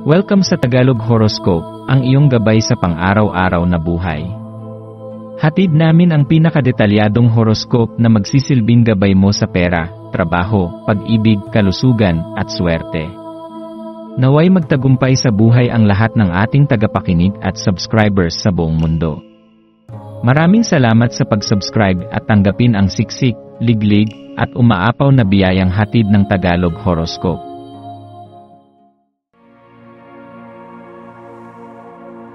Welcome sa Tagalog Horoscope, ang iyong gabay sa pang-araw-araw na buhay. Hatid namin ang pinakadetalyadong horoscope na magsisilbing gabay mo sa pera, trabaho, pag-ibig, kalusugan, at swerte. Naway magtagumpay sa buhay ang lahat ng ating tagapakinig at subscribers sa buong mundo. Maraming salamat sa pag-subscribe at tanggapin ang siksik, liglig, at umaapaw na biyayang hatid ng Tagalog Horoscope.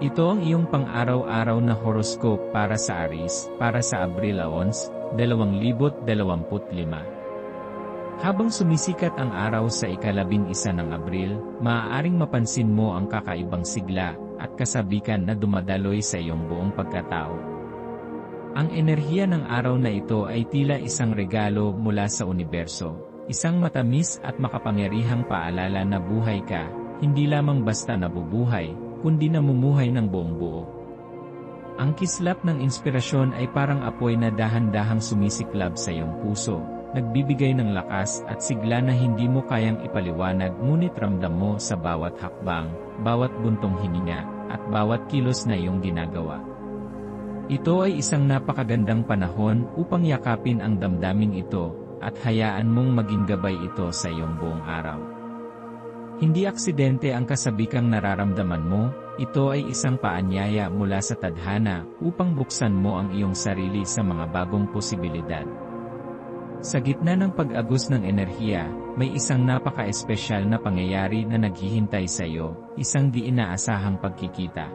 Ito ang iyong pang-araw-araw na horoscope para sa Aries, para sa Abril 11, 2025. Habang sumisikat ang araw sa ika-11 ng Abril, maaaring mapansin mo ang kakaibang sigla at kasabikan na dumadaloy sa iyong buong pagkatao. Ang enerhiya ng araw na ito ay tila isang regalo mula sa universo, isang matamis at makapangyarihang paalala na buhay ka, hindi lamang basta nabubuhay, kundi namumuhay ng buong buo. Ang kislap ng inspirasyon ay parang apoy na dahan-dahang sumisiklab sa iyong puso, nagbibigay ng lakas at sigla na hindi mo kayang ipaliwanag ngunit ramdam mo sa bawat hakbang, bawat buntong hininga, at bawat kilos na iyong ginagawa. Ito ay isang napakagandang panahon upang yakapin ang damdaming ito, at hayaan mong maging gabay ito sa iyong buong araw. Hindi aksidente ang kasabikang nararamdaman mo, ito ay isang paanyaya mula sa tadhana upang buksan mo ang iyong sarili sa mga bagong posibilidad. Sa gitna ng pag-agos ng enerhiya, may isang napaka-espesyal na pangyayari na naghihintay sa iyo, isang di inaasahang pagkikita.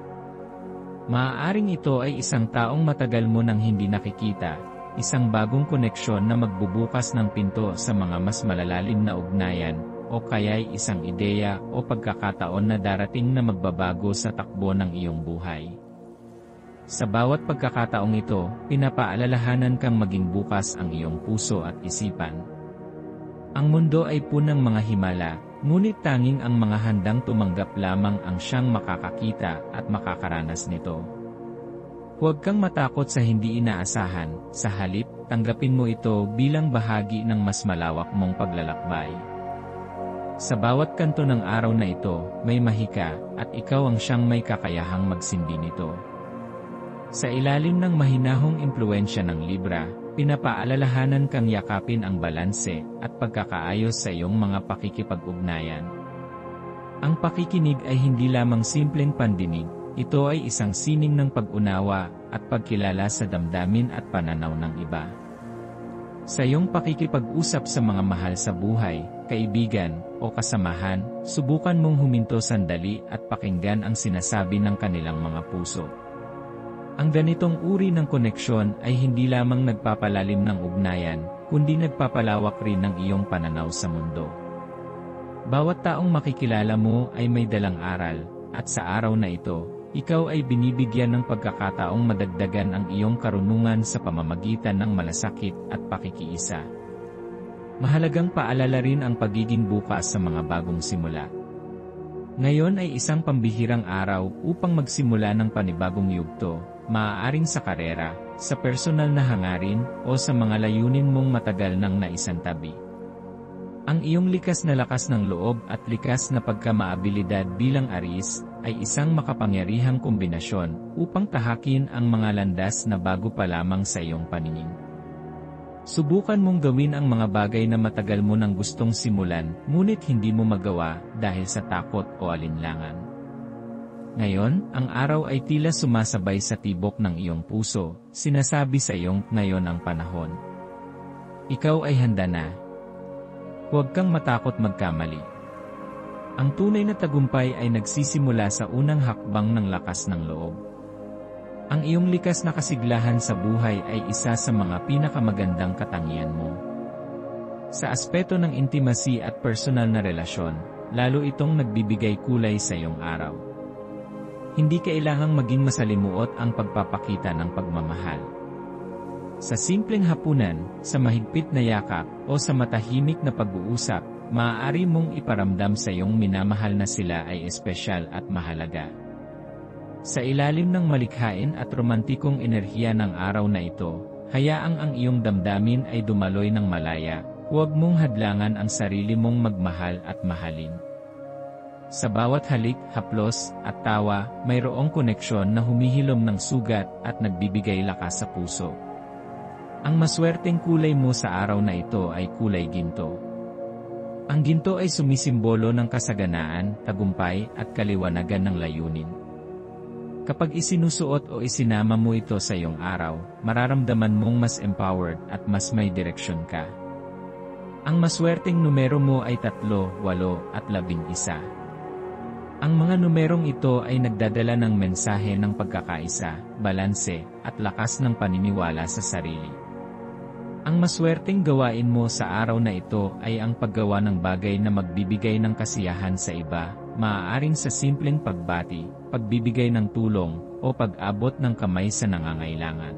Maaaring ito ay isang taong matagal mo nang hindi nakikita, isang bagong koneksyon na magbubukas ng pinto sa mga mas malalalim na ugnayan, o kaya'y isang ideya o pagkakataon na darating na magbabago sa takbo ng iyong buhay. Sa bawat pagkakataong ito, pinapaalalahanan kang maging bukas ang iyong puso at isipan. Ang mundo ay punang mga himala, ngunit tanging ang mga handang tumanggap lamang ang siyang makakakita at makakaranas nito. Huwag kang matakot sa hindi inaasahan, sa halip, tanggapin mo ito bilang bahagi ng mas malawak mong paglalakbay. Sa bawat kanto ng araw na ito, may mahika, at ikaw ang siyang may kakayahang magsindi nito. Sa ilalim ng mahinahong impluwensya ng Libra, pinapaalalahanan kang yakapin ang balanse at pagkakaayos sa iyong mga pakikipag-ugnayan. Ang pakikinig ay hindi lamang simpleng pandinig, ito ay isang sining ng pag-unawa at pagkilala sa damdamin at pananaw ng iba. Sa iyong pakikipag-usap sa mga mahal sa buhay, kaibigan, o kasamahan, subukan mong huminto sandali at pakinggan ang sinasabi ng kanilang mga puso. Ang ganitong uri ng koneksyon ay hindi lamang nagpapalalim ng ugnayan, kundi nagpapalawak rin ng iyong pananaw sa mundo. Bawat taong makikilala mo ay may dalang aral, at sa araw na ito, ikaw ay binibigyan ng pagkakataong madagdagan ang iyong karunungan sa pamamagitan ng malasakit at pakikiisa. Mahalagang paalala rin ang pagiging bukas sa mga bagong simula. Ngayon ay isang pambihirang araw upang magsimula ng panibagong yugto, maaaring sa karera, sa personal na hangarin, o sa mga layunin mong matagal nang naisantabi. Ang iyong likas na lakas ng loob at likas na pagkamaabilidad bilang Aries, ay isang makapangyarihang kombinasyon upang tahakin ang mga landas na bago pa lamang sa iyong paningin. Subukan mong gawin ang mga bagay na matagal mo nang gustong simulan, ngunit hindi mo magawa dahil sa takot o alinlangan. Ngayon, ang araw ay tila sumasabay sa tibok ng iyong puso, sinasabi sa iyong ngayon ang panahon. Ikaw ay handa na. Huwag kang matakot magkamali. Ang tunay na tagumpay ay nagsisimula sa unang hakbang ng lakas ng loob. Ang iyong likas na kasiglahan sa buhay ay isa sa mga pinakamagandang katangian mo. Sa aspeto ng intimacy at personal na relasyon, lalo itong nagbibigay kulay sa iyong araw. Hindi kailangang maging masalimuot ang pagpapakita ng pagmamahal. Sa simpleng hapunan, sa mahigpit na yakap, o sa matahimik na pag-uusap, maaari mong iparamdam sa iyong minamahal na sila ay espesyal at mahalaga. Sa ilalim ng malikhain at romantikong enerhiya ng araw na ito, hayaang ang iyong damdamin ay dumaloy ng malaya, huwag mong hadlangan ang sarili mong magmahal at mahalin. Sa bawat halik, haplos, at tawa, mayroong koneksyon na humihilom ng sugat at nagbibigay lakas sa puso. Ang maswerteng kulay mo sa araw na ito ay kulay ginto. Ang ginto ay sumisimbolo ng kasaganaan, tagumpay, at kaliwanagan ng layunin. Kapag isinusuot o isinama mo ito sa iyong araw, mararamdaman mong mas empowered at mas may direksyon ka. Ang maswerteng numero mo ay 3, 8, at 11. Ang mga numerong ito ay nagdadala ng mensahe ng pagkakaisa, balanse, at lakas ng paniniwala sa sarili. Ang maswerteng gawain mo sa araw na ito ay ang paggawa ng bagay na magbibigay ng kasiyahan sa iba, maaaring sa simpleng pagbati, pagbibigay ng tulong, o pag-abot ng kamay sa nangangailangan.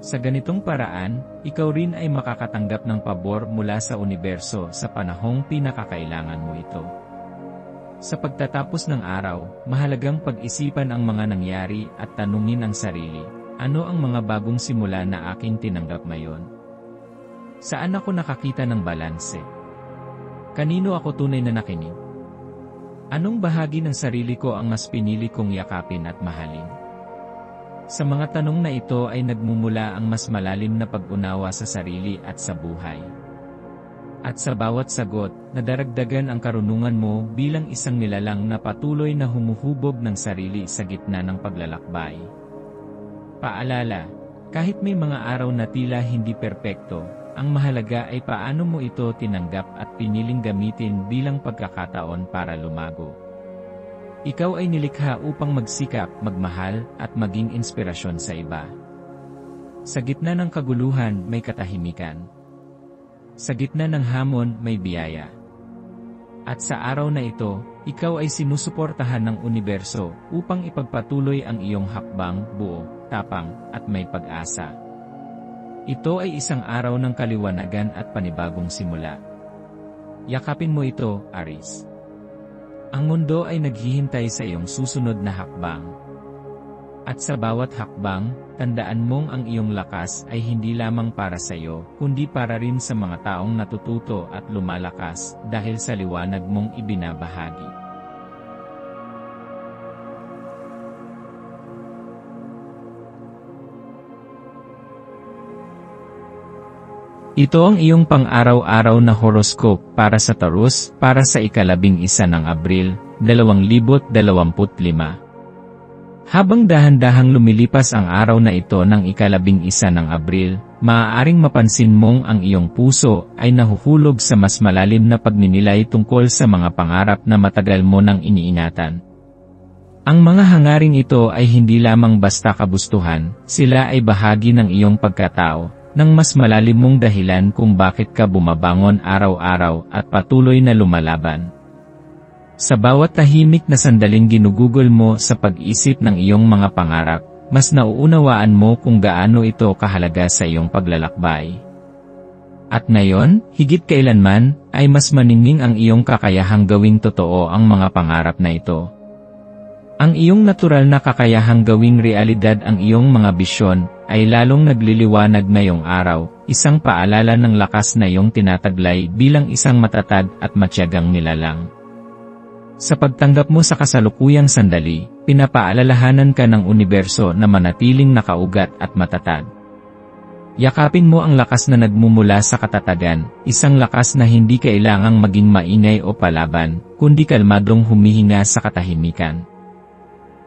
Sa ganitong paraan, ikaw rin ay makakatanggap ng pabor mula sa universo sa panahong pinakakailangan mo ito. Sa pagtatapos ng araw, mahalagang pag-isipan ang mga nangyari at tanungin ang sarili, ano ang mga bagong simula na aking tinanggap ngayon? Saan ako nakakita ng balanse? Kanino ako tunay na nakinig? Anong bahagi ng sarili ko ang mas pinili kong yakapin at mahalin? Sa mga tanong na ito ay nagmumula ang mas malalim na pag-unawa sa sarili at sa buhay. At sa bawat sagot, nadaragdagan ang karunungan mo bilang isang nilalang na patuloy na humuhubog ng sarili sa gitna ng paglalakbay. Paalala, kahit may mga araw na tila hindi perpekto, ang mahalaga ay paano mo ito tinanggap at piniling gamitin bilang pagkakataon para lumago. Ikaw ay nilikha upang magsikap, magmahal, at maging inspirasyon sa iba. Sa gitna ng kaguluhan, may katahimikan. Sa gitna ng hamon, may biyaya. At sa araw na ito, ikaw ay sinusuportahan ng universo upang ipagpatuloy ang iyong hakbang, buo, tapang, at may pag-asa. Ito ay isang araw ng kaliwanagan at panibagong simula. Yakapin mo ito, Aries. Ang mundo ay naghihintay sa iyong susunod na hakbang. At sa bawat hakbang, tandaan mong ang iyong lakas ay hindi lamang para sa iyo, kundi para rin sa mga taong natututo at lumalakas dahil sa liwanag mong ibinabahagi. Ito ang iyong pang-araw-araw na horoscope para sa Taurus para sa ika-11 ng Abril, 2025. Habang dahan-dahang lumilipas ang araw na ito ng ika-11 ng Abril, maaaring mapansin mong ang iyong puso ay nahuhulog sa mas malalim na pagninilay tungkol sa mga pangarap na matagal mo nang iniingatan. Ang mga hangaring ito ay hindi lamang basta kabustuhan, sila ay bahagi ng iyong pagkatao, ng mas malalim mong dahilan kung bakit ka bumabangon araw-araw at patuloy na lumalaban. Sa bawat tahimik na sandaling ginugugol mo sa pag-isip ng iyong mga pangarap, mas nauunawaan mo kung gaano ito kahalaga sa iyong paglalakbay. At ngayon, higit kailanman, ay mas maningning ang iyong kakayahang gawing totoo ang mga pangarap na ito. Ang iyong natural na kakayahang gawing realidad ang iyong mga bisyon, ay lalong nagliliwanag ngayong araw, isang paalala ng lakas na iyong tinataglay bilang isang matatag at matyagang nilalang. Sa pagtanggap mo sa kasalukuyang sandali, pinapaalalahanan ka ng universo na manatiling nakaugat at matatag. Yakapin mo ang lakas na nagmumula sa katatagan, isang lakas na hindi kailangang maging maingay o palaban, kundi kalmadong humihinga sa katahimikan.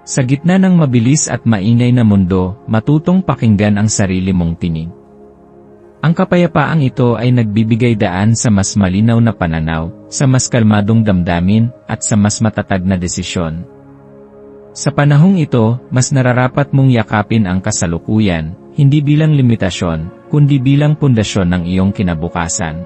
Sa gitna ng mabilis at maingay na mundo, matutong pakinggan ang sarili mong tinig. Ang kapayapaang ito ay nagbibigay daan sa mas malinaw na pananaw, sa mas kalmadong damdamin, at sa mas matatag na desisyon. Sa panahong ito, mas nararapat mong yakapin ang kasalukuyan, hindi bilang limitasyon, kundi bilang pundasyon ng iyong kinabukasan.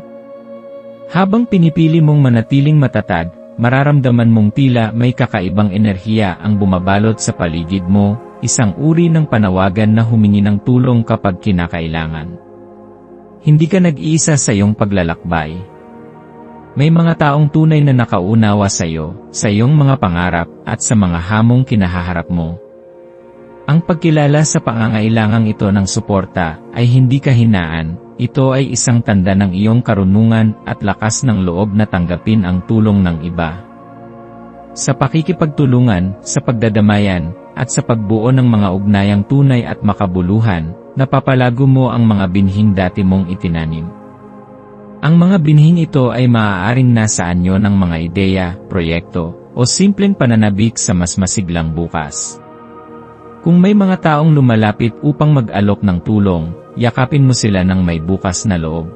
Habang pinipili mong manatiling matatag, mararamdaman mong tila may kakaibang enerhiya ang bumabalot sa paligid mo, isang uri ng panawagan na humingi ng tulong kapag kinakailangan. Hindi ka nag-iisa sa iyong paglalakbay. May mga taong tunay na nakaunawa sa iyo, sa iyong mga pangarap, at sa mga hamong kinahaharap mo. Ang pagkilala sa pangangailangang ito ng suporta ay hindi kahinaan. Ito ay isang tanda ng iyong karunungan at lakas ng loob na tanggapin ang tulong ng iba. Sa pakikipagtulungan, sa pagdadamayan, at sa pagbuo ng mga ugnayang tunay at makabuluhan, napapalago mo ang mga binhing dati mong itinanim. Ang mga binhing ito ay maaaring nasa anyo ng mga ideya, proyekto, o simpleng pananabik sa mas masiglang bukas. Kung may mga taong lumalapit upang mag-alok ng tulong, yakapin mo sila ng may bukas na loob.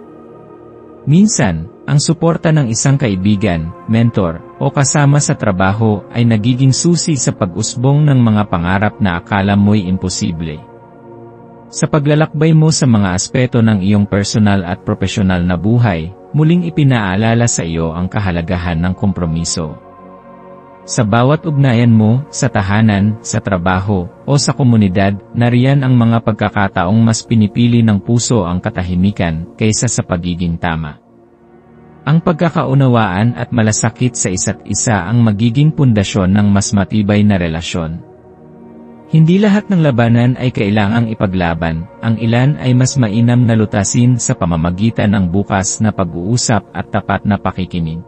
Minsan, ang suporta ng isang kaibigan, mentor, o kasama sa trabaho ay nagiging susi sa pag-usbong ng mga pangarap na akala mo'y imposible. Sa paglalakbay mo sa mga aspeto ng iyong personal at profesional na buhay, muling ipinaalala sa iyo ang kahalagahan ng kompromiso. Sa bawat ugnayan mo, sa tahanan, sa trabaho, o sa komunidad, nariyan ang mga pagkakataong mas pinipili ng puso ang katahimikan kaysa sa pagiging tama. Ang pagkakaunawaan at malasakit sa isa't isa ang magiging pundasyon ng mas matibay na relasyon. Hindi lahat ng labanan ay kailangang ipaglaban, ang ilan ay mas mainam na lutasin sa pamamagitan ng bukas na pag-uusap at tapat na pakikinig.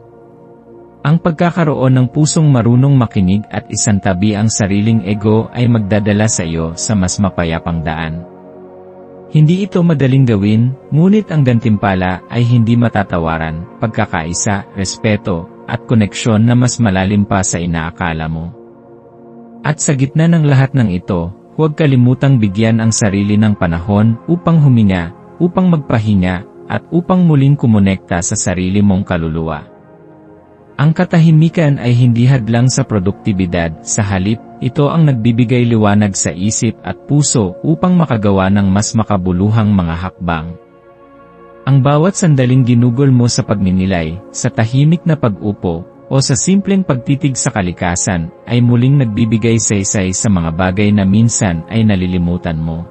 Ang pagkakaroon ng pusong marunong makinig at isantabi ang sariling ego ay magdadala sa iyo sa mas mapayapang daan. Hindi ito madaling gawin, ngunit ang gantimpala ay hindi matatawaran, pagkakaisa, respeto, at koneksyon na mas malalim pa sa inaakala mo. At sa gitna ng lahat ng ito, huwag kalimutang bigyan ang sarili ng panahon upang huminga, upang magpahinga, at upang muling kumonekta sa sarili mong kaluluwa. Ang katahimikan ay hindi hadlang sa produktibidad, sa halip, ito ang nagbibigay liwanag sa isip at puso upang makagawa ng mas makabuluhang mga hakbang. Ang bawat sandaling ginugol mo sa pagninilay, sa tahimik na pag-upo, o sa simpleng pagtitig sa kalikasan, ay muling nagbibigay saysay sa mga bagay na minsan ay nalilimutan mo.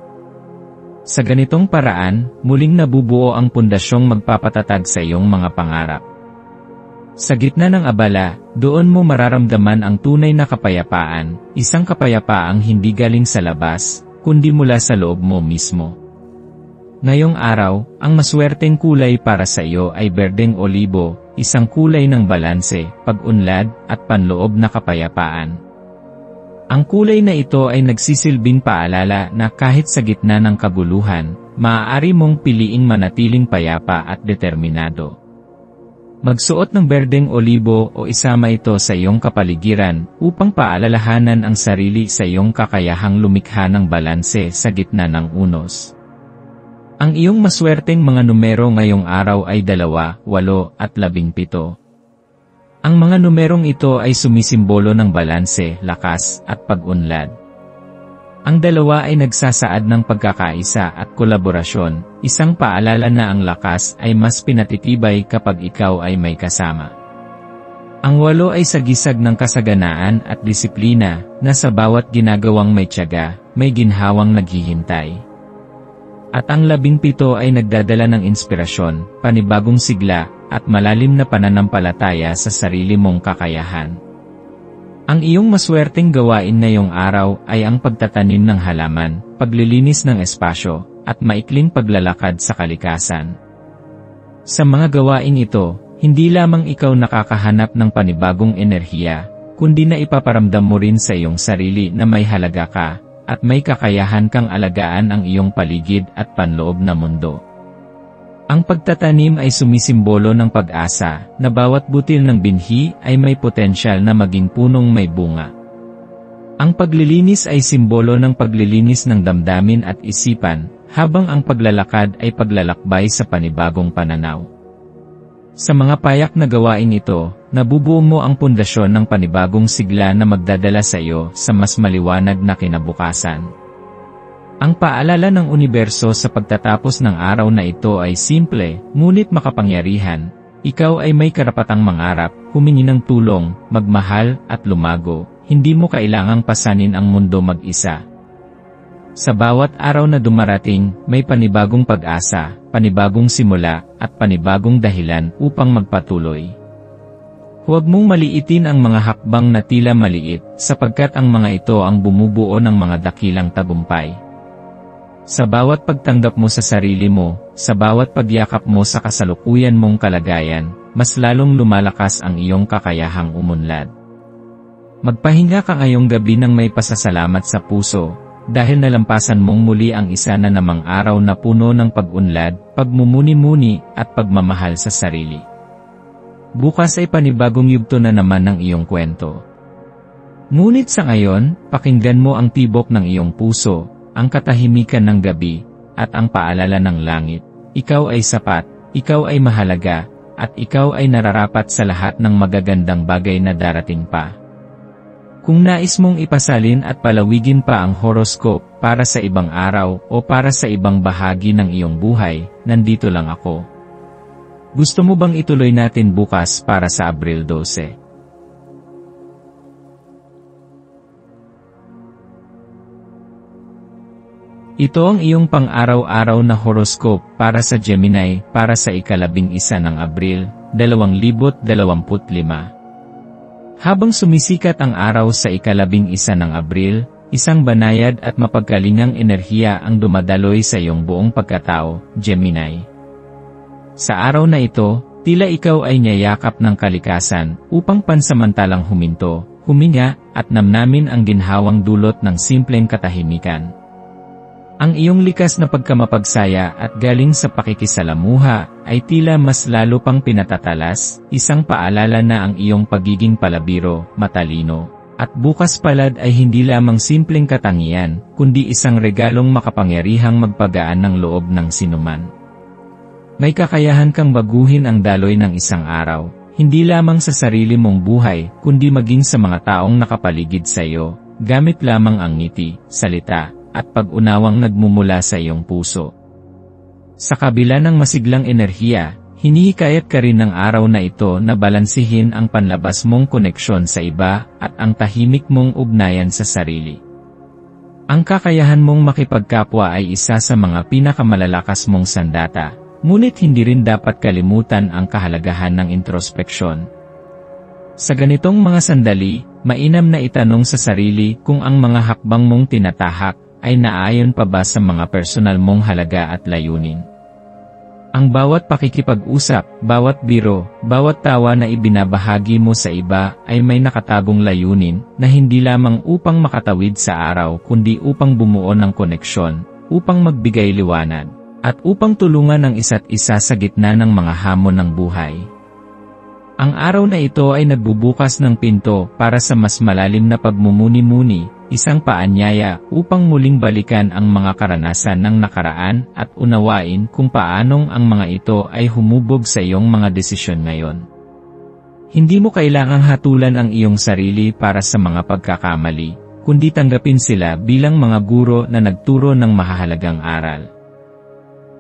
Sa ganitong paraan, muling nabubuo ang pundasyong magpapatatag sa iyong mga pangarap. Sa gitna ng abala, doon mo mararamdaman ang tunay na kapayapaan, isang kapayapaang hindi galing sa labas, kundi mula sa loob mo mismo. Ngayong araw, ang maswerteng kulay para sa iyo ay berdeng olibo, isang kulay ng balanse, pag-unlad, at panloob na kapayapaan. Ang kulay na ito ay nagsisilbing paalala na kahit sa gitna ng kaguluhan, maaari mong piliing manatiling payapa at determinado. Magsuot ng berdeng olibo o isama ito sa iyong kapaligiran upang paalalahanan ang sarili sa iyong kakayahang lumikha ng balanse sa gitna ng unos. Ang iyong maswerteng mga numero ngayong araw ay 2, 8 at 17. Ang mga numerong ito ay sumisimbolo ng balanse, lakas, at pag-unlad. Ang 2 ay nagsasaad ng pagkakaisa at kolaborasyon, isang paalala na ang lakas ay mas pinatitibay kapag ikaw ay may kasama. Ang 8 ay sagisag ng kasaganaan at disiplina, na sa bawat ginagawang may tiyaga, may ginhawang naghihintay. At ang 17 ay nagdadala ng inspirasyon, panibagong sigla, at malalim na pananampalataya sa sarili mong kakayahan. Ang iyong maswerteng gawain ngayong araw ay ang pagtatanim ng halaman, paglilinis ng espasyo, at maikling paglalakad sa kalikasan. Sa mga gawain ito, hindi lamang ikaw nakakahanap ng panibagong enerhiya, kundi na ipaparamdam mo rin sa iyong sarili na may halaga ka, at may kakayahan kang alagaan ang iyong paligid at panloob na mundo. Ang pagtatanim ay sumisimbolo ng pag-asa, na bawat butil ng binhi ay may potensyal na maging punong may bunga. Ang paglilinis ay simbolo ng paglilinis ng damdamin at isipan, habang ang paglalakad ay paglalakbay sa panibagong pananaw. Sa mga payak na gawain ito, nabubuo mo ang pundasyon ng panibagong sigla na magdadala sa iyo sa mas maliwanag na kinabukasan. Ang paalala ng universo sa pagtatapos ng araw na ito ay simple, ngunit makapangyarihan. Ikaw ay may karapatang mangarap, humingi ng tulong, magmahal, at lumago. Hindi mo kailangang pasanin ang mundo mag-isa. Sa bawat araw na dumarating, may panibagong pag-asa, panibagong simula, at panibagong dahilan upang magpatuloy. Huwag mong maliitin ang mga hakbang na tila maliit, sapagkat ang mga ito ang bumubuo ng mga dakilang tagumpay. Sa bawat pagtanggap mo sa sarili mo, sa bawat pagyakap mo sa kasalukuyan mong kalagayan, mas lalong lumalakas ang iyong kakayahang umunlad. Magpahinga ka ngayong gabi ng may pasasalamat sa puso, dahil nalampasan mong muli ang isa na namang araw na puno ng pag-unlad, pagmumuni-muni, at pagmamahal sa sarili. Bukas ay panibagong yugto na naman ng iyong kwento. Ngunit sa ngayon, pakinggan mo ang tibok ng iyong puso, ang katahimikan ng gabi, at ang paalala ng langit. Ikaw ay sapat, ikaw ay mahalaga, at ikaw ay nararapat sa lahat ng magagandang bagay na darating pa. Kung nais mong ipasalin at palawigin pa ang horoscope para sa ibang araw o para sa ibang bahagi ng iyong buhay, nandito lang ako. Gusto mo bang ituloy natin bukas para sa Abril 12? Ito ang iyong pang-araw-araw na horoscope para sa Gemini para sa ika-11 ng Abril, 2025. Habang sumisikat ang araw sa ika-11 ng Abril, isang banayad at mapagkalingang enerhiya ang dumadaloy sa iyong buong pagkatao, Gemini. Sa araw na ito, tila ikaw ay niyayakap ng kalikasan upang pansamantalang huminto, huminga, at namnamin ang ginhawang dulot ng simpleng katahimikan. Ang iyong likas na pagkamapagsaya at galing sa pakikisalamuha ay tila mas lalo pang pinatatalas, isang paalala na ang iyong pagiging palabiro, matalino, at bukas palad ay hindi lamang simpleng katangian, kundi isang regalong makapangyarihang magpagaan ng loob ng sinuman. May kakayahan kang baguhin ang daloy ng isang araw, hindi lamang sa sarili mong buhay, kundi maging sa mga taong nakapaligid sa iyo, gamit lamang ang ngiti, salita, at pag-unawang nagmumula sa iyong puso. Sa kabila ng masiglang enerhiya, hinihikayat ka rin ng araw na ito na balansihin ang panlabas mong koneksyon sa iba at ang tahimik mong ugnayan sa sarili. Ang kakayahan mong makipagkapwa ay isa sa mga pinakamalalakas mong sandata, ngunit hindi rin dapat kalimutan ang kahalagahan ng introspeksyon. Sa ganitong mga sandali, mainam na itanong sa sarili kung ang mga hakbang mong tinatahak ay naayon pa ba sa mga personal mong halaga at layunin. Ang bawat pakikipag-usap, bawat biro, bawat tawa na ibinabahagi mo sa iba ay may nakatagong layunin na hindi lamang upang makatawid sa araw kundi upang bumuo ng koneksyon, upang magbigay liwanag, at upang tulungan ang isa't isa sa gitna ng mga hamon ng buhay. Ang araw na ito ay nagbubukas ng pinto para sa mas malalim na pagmumuni-muni, isang paanyaya upang muling balikan ang mga karanasan ng nakaraan at unawain kung paanong ang mga ito ay humubog sa iyong mga desisyon ngayon. Hindi mo kailangang hatulan ang iyong sarili para sa mga pagkakamali, kundi tanggapin sila bilang mga guro na nagturo ng mahahalagang aral.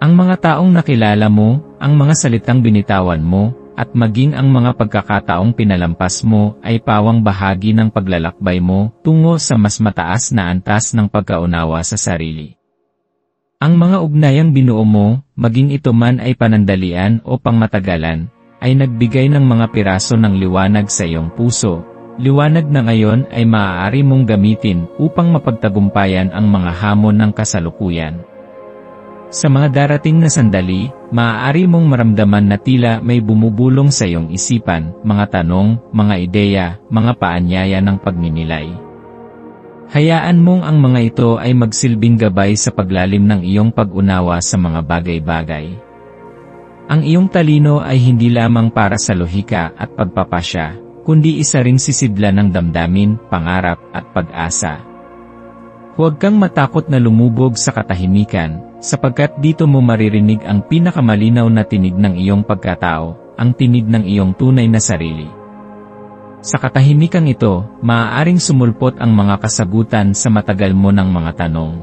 Ang mga taong nakilala mo, ang mga salitang binitawan mo, at maging ang mga pagkakataong pinalampas mo ay pawang bahagi ng paglalakbay mo tungo sa mas mataas na antas ng pagkaunawa sa sarili. Ang mga ugnayang binuo mo, maging ito man ay panandalian o pangmatagalan, ay nagbigay ng mga piraso ng liwanag sa iyong puso, liwanag na ngayon ay maaari mong gamitin upang mapagtagumpayan ang mga hamon ng kasalukuyan. Sa mga darating na sandali, maaari mong maramdaman na tila may bumubulong sa iyong isipan, mga tanong, mga ideya, mga paanyaya ng pagninilay. Hayaan mong ang mga ito ay magsilbing gabay sa paglalim ng iyong pag-unawa sa mga bagay-bagay. Ang iyong talino ay hindi lamang para sa lohika at pagpapasya, kundi isa ring sisidlan ng damdamin, pangarap, at pag-asa. Huwag kang matakot na lumubog sa katahimikan, sapagkat dito mo maririnig ang pinakamalinaw na tinig ng iyong pagkatao, ang tinig ng iyong tunay na sarili. Sa katahimikang ito, maaaring sumulpot ang mga kasagutan sa matagal mo ng mga tanong.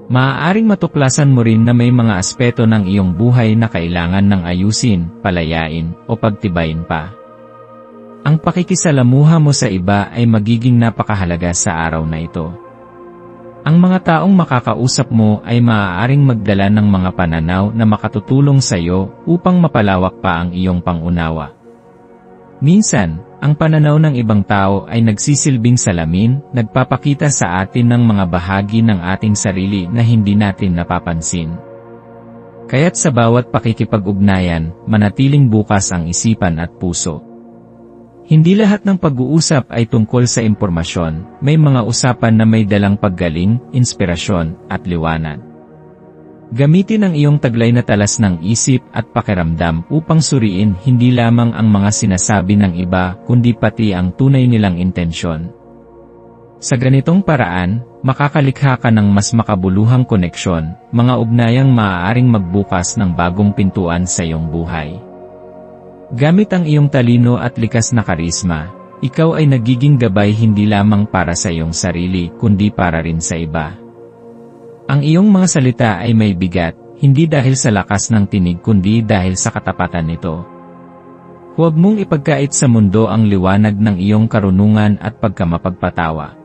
Maaaring matuklasan mo rin na may mga aspeto ng iyong buhay na kailangan ng ayusin, palayain, o pagtibayin pa. Ang pakikisalamuha mo sa iba ay magiging napakahalaga sa araw na ito. Ang mga taong makakausap mo ay maaaring magdala ng mga pananaw na makatutulong sa iyo upang mapalawak pa ang iyong pangunawa. Minsan, ang pananaw ng ibang tao ay nagsisilbing salamin, nagpapakita sa atin ng mga bahagi ng ating sarili na hindi natin napapansin. Kaya't sa bawat pakikipag-ugnayan, manatiling bukas ang isipan at puso. Hindi lahat ng pag-uusap ay tungkol sa impormasyon, may mga usapan na may dalang paggaling, inspirasyon, at liwanag. Gamitin ang iyong taglay na talas ng isip at pakiramdam upang suriin hindi lamang ang mga sinasabi ng iba kundi pati ang tunay nilang intensyon. Sa ganitong paraan, makakalikha ka ng mas makabuluhang koneksyon, mga ugnayang maaaring magbukas ng bagong pintuan sa iyong buhay. Gamit ang iyong talino at likas na karisma, ikaw ay nagiging gabay hindi lamang para sa iyong sarili kundi para rin sa iba. Ang iyong mga salita ay may bigat, hindi dahil sa lakas ng tinig kundi dahil sa katapatan nito. Huwag mong ipagkait sa mundo ang liwanag ng iyong karunungan at pagkamapagpatawa.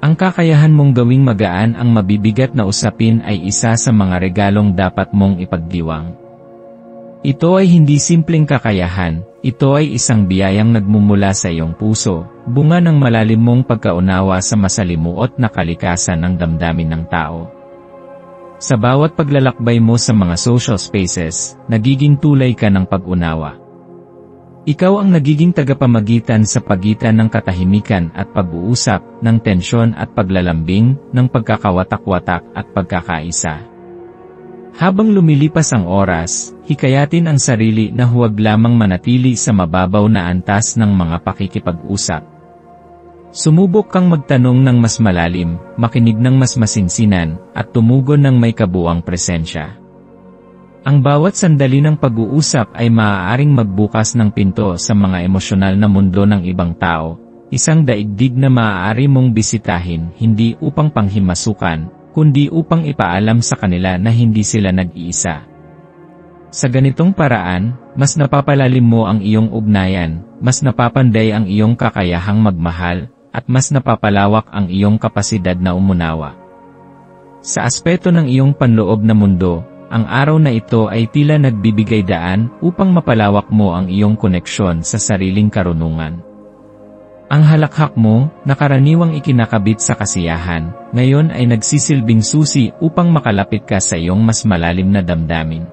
Ang kakayahan mong gawing magaan ang mabibigat na usapin ay isa sa mga regalong dapat mong ipagdiwang. Ito ay hindi simpleng kakayahan, ito ay isang biyayang nagmumula sa iyong puso, bunga ng malalim mong pagkaunawa sa masalimuot na kalikasan ng damdamin ng tao. Sa bawat paglalakbay mo sa mga social spaces, nagiging tulay ka ng pag-unawa. Ikaw ang nagiging tagapamagitan sa pagitan ng katahimikan at pag-uusap, ng tensyon at paglalambing, ng pagkakawatak-watak at pagkakaisa. Habang lumilipas ang oras, hikayatin ang sarili na huwag lamang manatili sa mababaw na antas ng mga pakikipag-usap. Sumubok kang magtanong ng mas malalim, makinig ng mas masinsinan, at tumugon ng may kabuuang presensya. Ang bawat sandali ng pag-uusap ay maaaring magbukas ng pinto sa mga emosyonal na mundo ng ibang tao, isang daigdig na maaari mong bisitahin hindi upang panghimasukan, kundi upang ipaalam sa kanila na hindi sila nag-iisa. Sa ganitong paraan, mas napapalalim mo ang iyong ugnayan, mas napapanday ang iyong kakayahang magmahal, at mas napapalawak ang iyong kapasidad na umunawa. Sa aspeto ng iyong panloob na mundo, ang araw na ito ay tila nagbibigay daan upang mapalawak mo ang iyong koneksyon sa sariling karunungan. Ang halakhak mo, na karaniwang ikinakabit sa kasiyahan, ngayon ay nagsisilbing susi upang makalapit ka sa iyong mas malalim na damdamin.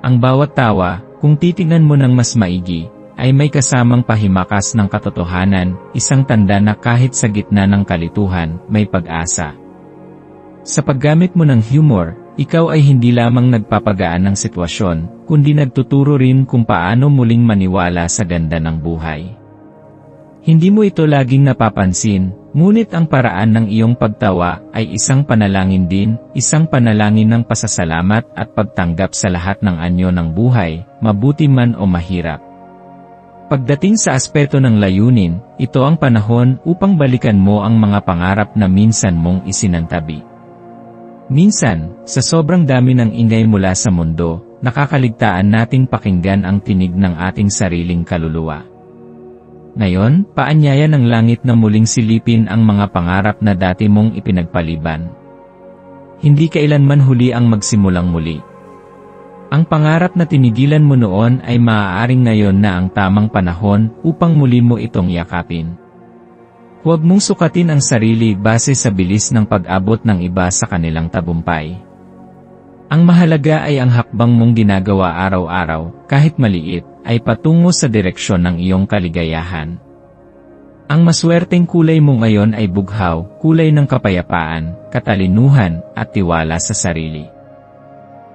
Ang bawat tawa, kung titingnan mo ng mas maigi, ay may kasamang pahimakas ng katotohanan, isang tanda na kahit sa gitna ng kalituhan, may pag-asa. Sa paggamit mo ng humor, ikaw ay hindi lamang nagpapagaan ng sitwasyon, kundi nagtuturo rin kung paano muling maniwala sa ganda ng buhay. Hindi mo ito laging napapansin, ngunit ang paraan ng iyong pagtawa ay isang panalangin din, isang panalangin ng pasasalamat at pagtanggap sa lahat ng anyo ng buhay, mabuti man o mahirap. Pagdating sa aspeto ng layunin, ito ang panahon upang balikan mo ang mga pangarap na minsan mong isinantabi. Minsan, sa sobrang dami ng ingay mula sa mundo, nakakaligtaan nating pakinggan ang tinig ng ating sariling kaluluwa. Ngayon, paanyaya ng langit na muling silipin ang mga pangarap na dati mong ipinagpaliban. Hindi kailanman huli ang magsimulang muli. Ang pangarap na tinigilan mo noon ay maaaring ngayon na ang tamang panahon upang muli mo itong yakapin. Huwag mong sukatin ang sarili base sa bilis ng pag-abot ng iba sa kanilang tagumpay. Ang mahalaga ay ang hakbang mong ginagawa araw-araw, kahit maliit, ay patungo sa direksyon ng iyong kaligayahan. Ang maswerteng kulay mo ngayon ay bughaw, kulay ng kapayapaan, katalinuhan, at tiwala sa sarili.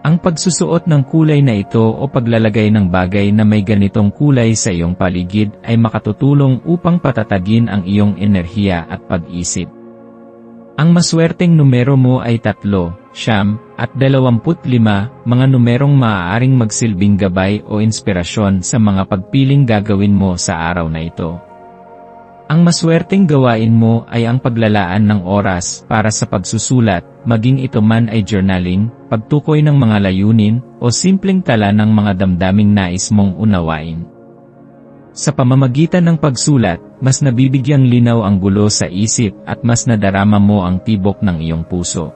Ang pagsusuot ng kulay na ito o paglalagay ng bagay na may ganitong kulay sa iyong paligid ay makatutulong upang patatagin ang iyong enerhiya at pag-isip. Ang maswerteng numero mo ay 3, 9, at 25, mga numerong maaaring magsilbing gabay o inspirasyon sa mga pagpiling gagawin mo sa araw na ito. Ang maswerteng gawain mo ay ang paglalaan ng oras para sa pagsusulat, maging ito man ay journaling, pagtukoy ng mga layunin, o simpleng tala ng mga damdaming nais mong unawain. Sa pamamagitan ng pagsulat, mas nabibigyang linaw ang gulo sa isip at mas nadarama mo ang tibok ng iyong puso.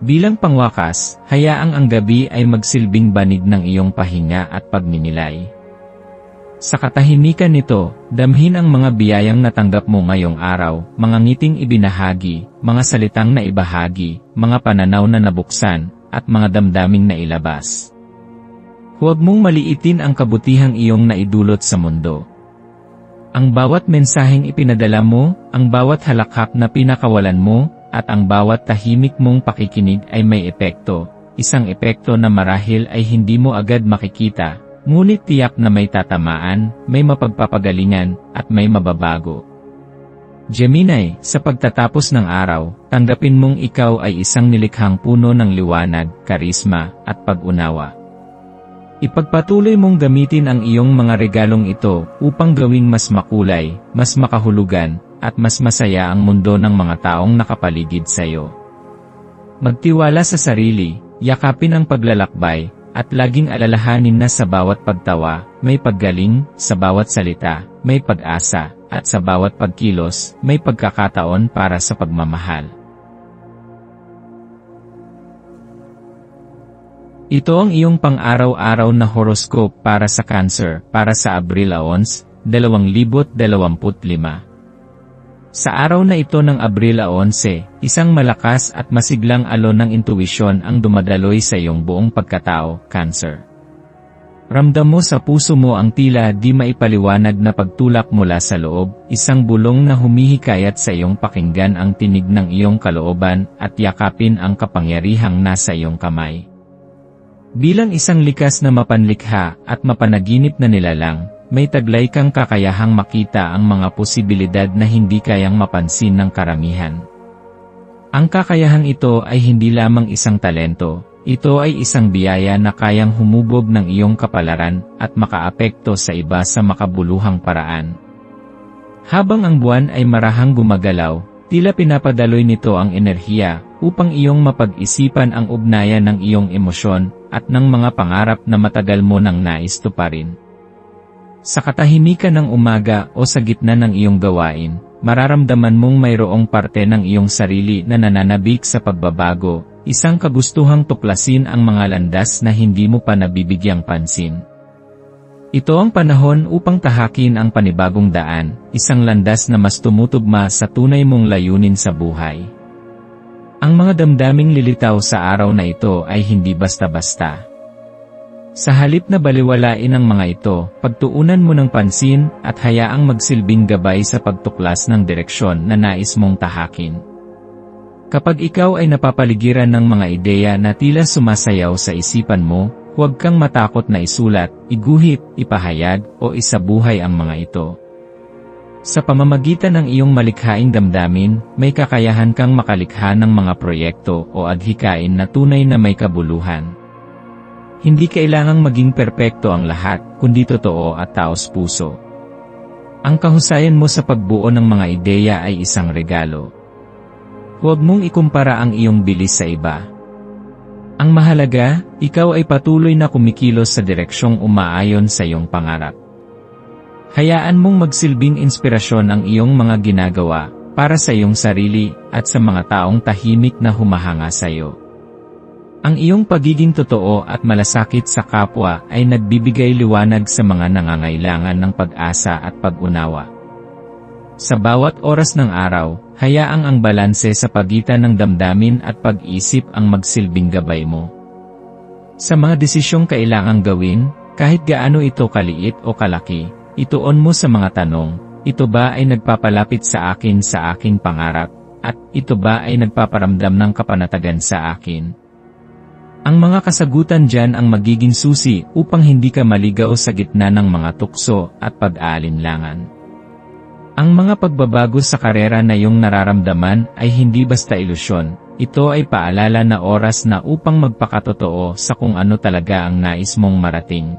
Bilang pangwakas, hayaang ang gabi ay magsilbing banig ng iyong pahinga at pagninilay. Sa katahimikan nito, damhin ang mga biyayang natanggap mo ngayong araw, mga ngiting ibinahagi, mga salitang na ibahagi, mga pananaw na nabuksan, at mga damdaming na ilabas. Huwag mong maliitin ang kabutihang iyong naidulot sa mundo. Ang bawat mensaheng ipinadala mo, ang bawat halakhak na pinakawalan mo, at ang bawat tahimik mong pakikinig ay may epekto, isang epekto na marahil ay hindi mo agad makikita, ngunit tiyak na may tatamaan, may mapagpapagalingan, at may mababago. Gemini, sa pagtatapos ng araw, tanggapin mong ikaw ay isang nilikhang puno ng liwanag, karisma, at pag-unawa. Ipagpatuloy mong gamitin ang iyong mga regalong ito upang gawing mas makulay, mas makahulugan, at mas masaya ang mundo ng mga taong nakapaligid sa iyo. Magtiwala sa sarili, yakapin ang paglalakbay, at laging alalahanin na sa bawat pagtawa, may paggaling, sa bawat salita, may pag-asa, at sa bawat pagkilos, may pagkakataon para sa pagmamahal. Ito ang iyong pang-araw-araw na horoscope para sa Cancer, para sa Abril 11, 2025. Sa araw na ito ng Abril 11, isang malakas at masiglang alon ng intuwisyon ang dumadaloy sa iyong buong pagkatao, Cancer. Ramdam mo sa puso mo ang tila di maipaliwanag na pagtulak mula sa loob, isang bulong na humihikayat sa iyong pakinggan ang tinig ng iyong kalooban at yakapin ang kapangyarihang nasa iyong kamay. Bilang isang likas na mapanlikha at mapanaginip na nilalang, may taglay kang kakayahang makita ang mga posibilidad na hindi kayang mapansin ng karamihan. Ang kakayahang ito ay hindi lamang isang talento, ito ay isang biyaya na kayang humubog ng iyong kapalaran at makaapekto sa iba sa makabuluhang paraan. Habang ang buwan ay marahang gumagalaw, tila pinapadaloy nito ang enerhiya upang iyong mapag-isipan ang ugnayan ng iyong emosyon at ng mga pangarap na matagal mo nang nais tuparin. Sa katahimikan ng umaga o sa gitna ng iyong gawain, mararamdaman mong mayroong parte ng iyong sarili na nananabik sa pagbabago, isang kagustuhang tuklasin ang mga landas na hindi mo pa nabibigyang pansin. Ito ang panahon upang tahakin ang panibagong daan, isang landas na mas tumutugma sa tunay mong layunin sa buhay. Ang mga damdaming lilitaw sa araw na ito ay hindi basta-basta. Sa halip na baliwalain ang mga ito, pagtuunan mo ng pansin at hayaang magsilbing gabay sa pagtuklas ng direksyon na nais mong tahakin. Kapag ikaw ay napapaligiran ng mga ideya na tila sumasayaw sa isipan mo, huwag kang matakot na isulat, iguhit, ipahayag, o isabuhay ang mga ito. Sa pamamagitan ng iyong malikhaing damdamin, may kakayahan kang makalikha ng mga proyekto o adhikain na tunay na may kabuluhan. Hindi kailangang maging perpekto ang lahat, kundi totoo at taos-puso. Ang kahusayan mo sa pagbuo ng mga ideya ay isang regalo. Huwag mong ikumpara ang iyong bilis sa iba. Ang mahalaga, ikaw ay patuloy na kumikilos sa direksyong umaayon sa iyong pangarap. Hayaan mong magsilbing inspirasyon ang iyong mga ginagawa, para sa iyong sarili, at sa mga taong tahimik na humahanga sa iyo. Ang iyong pagiging totoo at malasakit sa kapwa ay nagbibigay liwanag sa mga nangangailangan ng pag-asa at pag-unawa. Sa bawat oras ng araw, hayaang ang balanse sa pagitan ng damdamin at pag-isip ang magsilbing gabay mo. Sa mga desisyong kailangang gawin, kahit gaano ito kaliit o kalaki, ituon mo sa mga tanong, ito ba ay nagpapalapit sa aking pangarap, at ito ba ay nagpaparamdam ng kapanatagan sa akin? Ang mga kasagutan diyan ang magiging susi upang hindi ka maligaw sa gitna ng mga tukso at pag-aalinlangan. Ang mga pagbabago sa karera na iyong nararamdaman ay hindi basta ilusyon, ito ay paalala na oras na upang magpakatotoo sa kung ano talaga ang nais mong marating.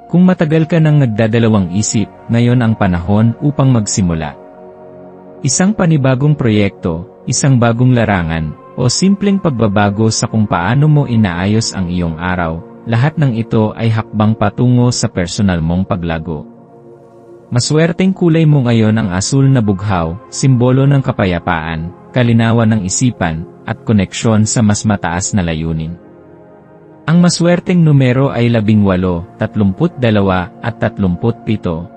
Kung matagal ka nang nagdadalawang isip, ngayon ang panahon upang magsimula. Isang panibagong proyekto, isang bagong larangan, o simpleng pagbabago sa kung paano mo inaayos ang iyong araw, lahat ng ito ay hakbang patungo sa personal mong paglago. Maswerteng kulay mo ngayon ang asul na bughaw, simbolo ng kapayapaan, kalinawan ng isipan, at koneksyon sa mas mataas na layunin. Ang maswerteng numero ay 18, 32, at 37.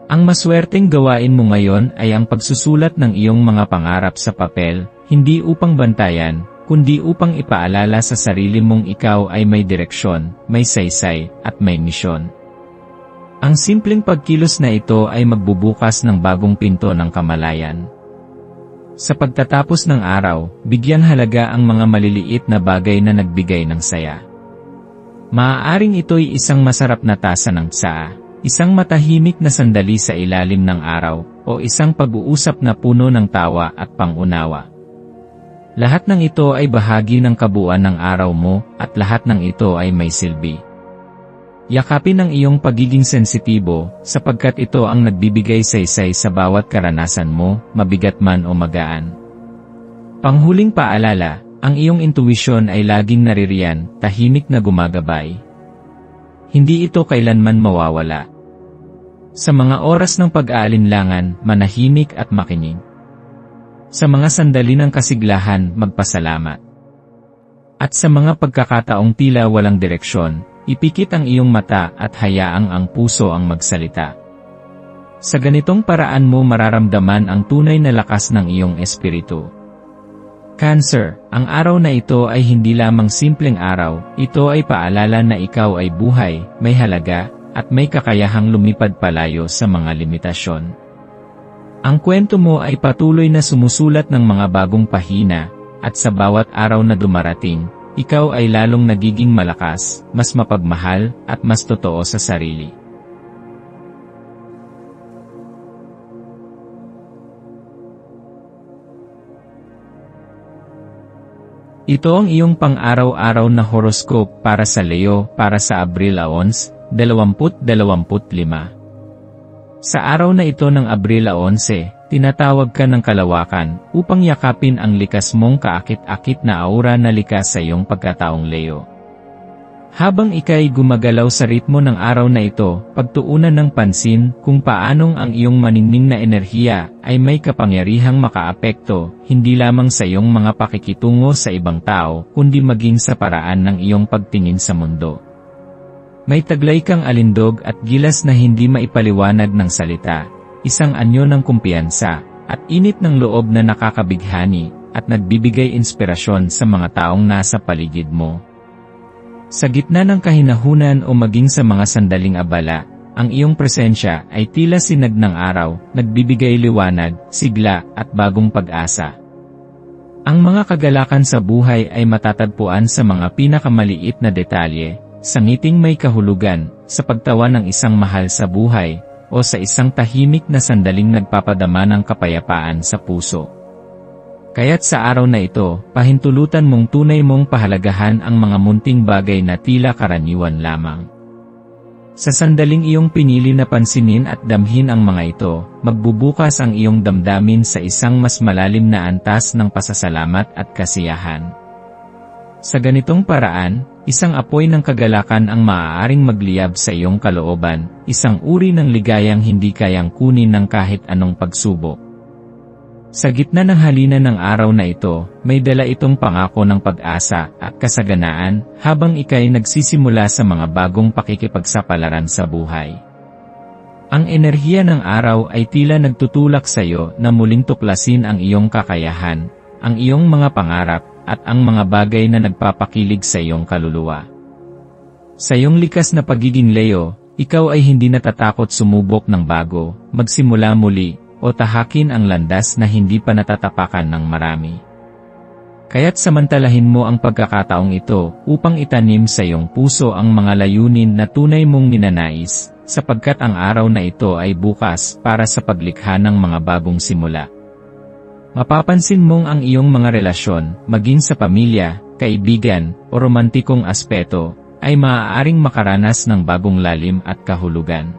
Ang maswerteng gawain mo ngayon ay ang pagsusulat ng iyong mga pangarap sa papel, hindi upang bantayan, kundi upang ipaalala sa sarili mong ikaw ay may direksyon, may saysay, at may misyon. Ang simpleng pagkilos na ito ay magbubukas ng bagong pinto ng kamalayan. Sa pagtatapos ng araw, bigyan halaga ang mga maliliit na bagay na nagbigay ng saya. Maaaring ito'y isang masarap na tasa ng tsaa, isang matahimik na sandali sa ilalim ng araw, o isang pag-uusap na puno ng tawa at pangunawa. Lahat ng ito ay bahagi ng kabuuan ng araw mo, at lahat ng ito ay may silbi. Yakapin ang iyong pagiging sensitibo, sapagkat ito ang nagbibigay saysay sa bawat karanasan mo, mabigat man o magaan. Panghuling paalala, ang iyong intuwisyon ay laging naririyan, tahimik na gumagabay. Hindi ito kailanman mawawala. Sa mga oras ng pag-aalinlangan, manahimik at makinig. Sa mga sandali ng kasiglahan, magpasalamat. At sa mga pagkakataong tila walang direksyon, ipikit ang iyong mata at hayaang ang puso ang magsalita. Sa ganitong paraan mo mararamdaman ang tunay na lakas ng iyong espiritu. Cancer, ang araw na ito ay hindi lamang simpleng araw, ito ay paalala na ikaw ay buhay, may halaga, at may kakayahang lumipad palayo sa mga limitasyon. Ang kwento mo ay patuloy na sumusulat ng mga bagong pahina, at sa bawat araw na dumarating, ikaw ay lalong nagiging malakas, mas mapagmahal, at mas totoo sa sarili. Ito ang iyong pang-araw-araw na horoscope para sa Leo para sa Abril 11, 2025. Sa araw na ito ng Abril 11, tinatawag ka ng kalawakan upang yakapin ang likas mong kaakit-akit na aura na likas sa iyong pagkataong Leo. Habang ika'y gumagalaw sa ritmo ng araw na ito, pagtuunan ng pansin kung paanong ang iyong maningning na enerhiya ay may kapangyarihang makaapekto, hindi lamang sa iyong mga pakikitungo sa ibang tao, kundi maging sa paraan ng iyong pagtingin sa mundo. May taglay kang alindog at gilas na hindi maipaliwanag ng salita, isang anyo ng kumpiyansa, at init ng loob na nakakabighani, at nagbibigay inspirasyon sa mga taong nasa paligid mo. Sa gitna ng kahinahunan o maging sa mga sandaling abala, ang iyong presensya ay tila sinag ng araw, nagbibigay liwanag, sigla, at bagong pag-asa. Ang mga kagalakan sa buhay ay matatagpuan sa mga pinakamaliit na detalye, sa ngiting may kahulugan, sa pagtawa ng isang mahal sa buhay, o sa isang tahimik na sandaling nagpapadama ng kapayapaan sa puso. Kaya't sa araw na ito, pahintulutan mong tunay mong pahalagahan ang mga munting bagay na tila karaniwan lamang. Sa sandaling iyong pinili na pansinin at damhin ang mga ito, magbubukas ang iyong damdamin sa isang mas malalim na antas ng pasasalamat at kasiyahan. Sa ganitong paraan, isang apoy ng kagalakan ang maaaring magliyab sa iyong kalooban, isang uri ng ligayang hindi kayang kunin ng kahit anong pagsubok. Sa gitna ng halina ng araw na ito, may dala itong pangako ng pag-asa at kasaganaan habang ika'y nagsisimula sa mga bagong pakikipagsapalaran sa buhay. Ang enerhiya ng araw ay tila nagtutulak sa iyo na muling tuklasin ang iyong kakayahan, ang iyong mga pangarap, at ang mga bagay na nagpapakilig sa iyong kaluluwa. Sa iyong likas na pagiging Leo, ikaw ay hindi natatakot sumubok ng bago, magsimula muli, o tahakin ang landas na hindi pa natatapakan ng marami. Kaya't samantalahin mo ang pagkakataong ito upang itanim sa iyong puso ang mga layunin na tunay mong ninanais, sapagkat ang araw na ito ay bukas para sa paglikha ng mga bagong simula. Mapapansin mong ang iyong mga relasyon, maging sa pamilya, kaibigan, o romantikong aspeto, ay maaaring makaranas ng bagong lalim at kahulugan.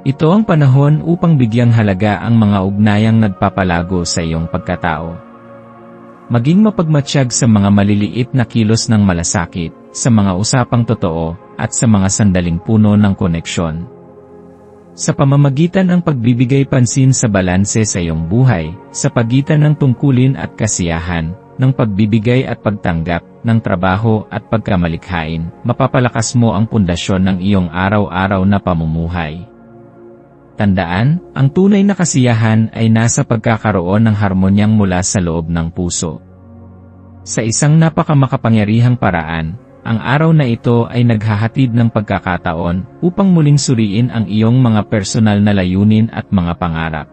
Ito ang panahon upang bigyang halaga ang mga ugnayang nagpapalago sa iyong pagkatao. Maging mapagmatsyag sa mga maliliit na kilos ng malasakit, sa mga usapang totoo, at sa mga sandaling puno ng koneksyon. Sa pamamagitan ng pagbibigay pansin sa balanse sa iyong buhay, sa pagitan ng tungkulin at kasiyahan, ng pagbibigay at pagtanggap, ng trabaho at pagkamalikhain, mapapalakas mo ang pundasyon ng iyong araw-araw na pamumuhay. Tandaan, ang tunay na kasiyahan ay nasa pagkakaroon ng harmonyang mula sa loob ng puso. Sa isang napakamakapangyarihang paraan, ang araw na ito ay naghahatid ng pagkakataon upang muling suriin ang iyong mga personal na layunin at mga pangarap.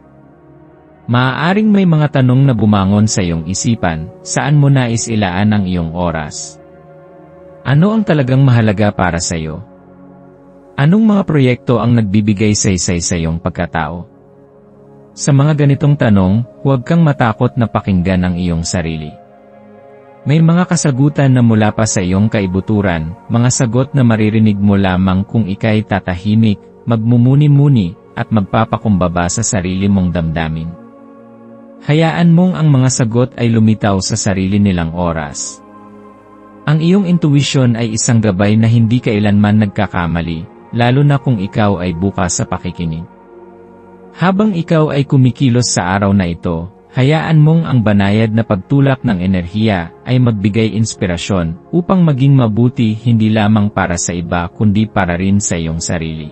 Maaaring may mga tanong na bumangon sa iyong isipan, saan mo nais ilaan ang iyong oras? Ano ang talagang mahalaga para sa iyo? Anong mga proyekto ang nagbibigay saysay sa iyong pagkatao? Sa mga ganitong tanong, huwag kang matakot na pakinggan ang iyong sarili. May mga kasagutan na mula pa sa iyong kaibuturan, mga sagot na maririnig mo lamang kung ika'y tatahimik, magmumuni-muni, at magpapakumbaba sa sarili mong damdamin. Hayaan mong ang mga sagot ay lumitaw sa sarili nilang oras. Ang iyong intuition ay isang gabay na hindi kailanman nagkakamali, lalo na kung ikaw ay bukas sa pakikinig. Habang ikaw ay kumikilos sa araw na ito, hayaan mong ang banayad na pagtulak ng enerhiya ay magbigay inspirasyon upang maging mabuti hindi lamang para sa iba kundi para rin sa iyong sarili.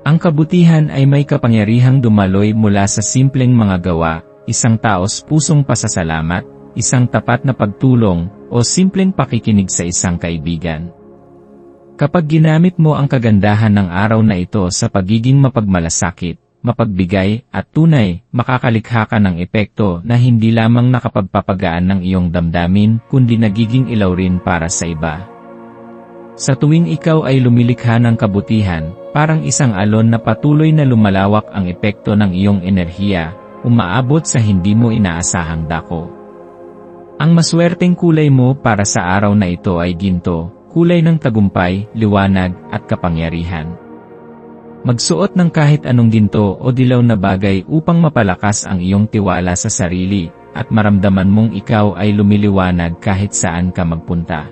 Ang kabutihan ay may kapangyarihang dumaloy mula sa simpleng mga gawa, isang taos pusong pasasalamat, isang tapat na pagtulong, o simpleng pakikinig sa isang kaibigan. Kapag ginamit mo ang kagandahan ng araw na ito sa pagiging mapagmalasakit, mapagbigay, at tunay, makakalikha ka ng epekto na hindi lamang nakapagpapagaan ng iyong damdamin, kundi nagiging ilaw rin para sa iba. Sa tuwing ikaw ay lumilikha ng kabutihan, parang isang alon na patuloy na lumalawak ang epekto ng iyong enerhiya, umaabot sa hindi mo inaasahang dako. Ang maswerteng kulay mo para sa araw na ito ay ginto, kulay ng tagumpay, liwanag, at kapangyarihan. Magsuot ng kahit anong ginto o dilaw na bagay upang mapalakas ang iyong tiwala sa sarili, at maramdaman mong ikaw ay lumiliwanag kahit saan ka magpunta.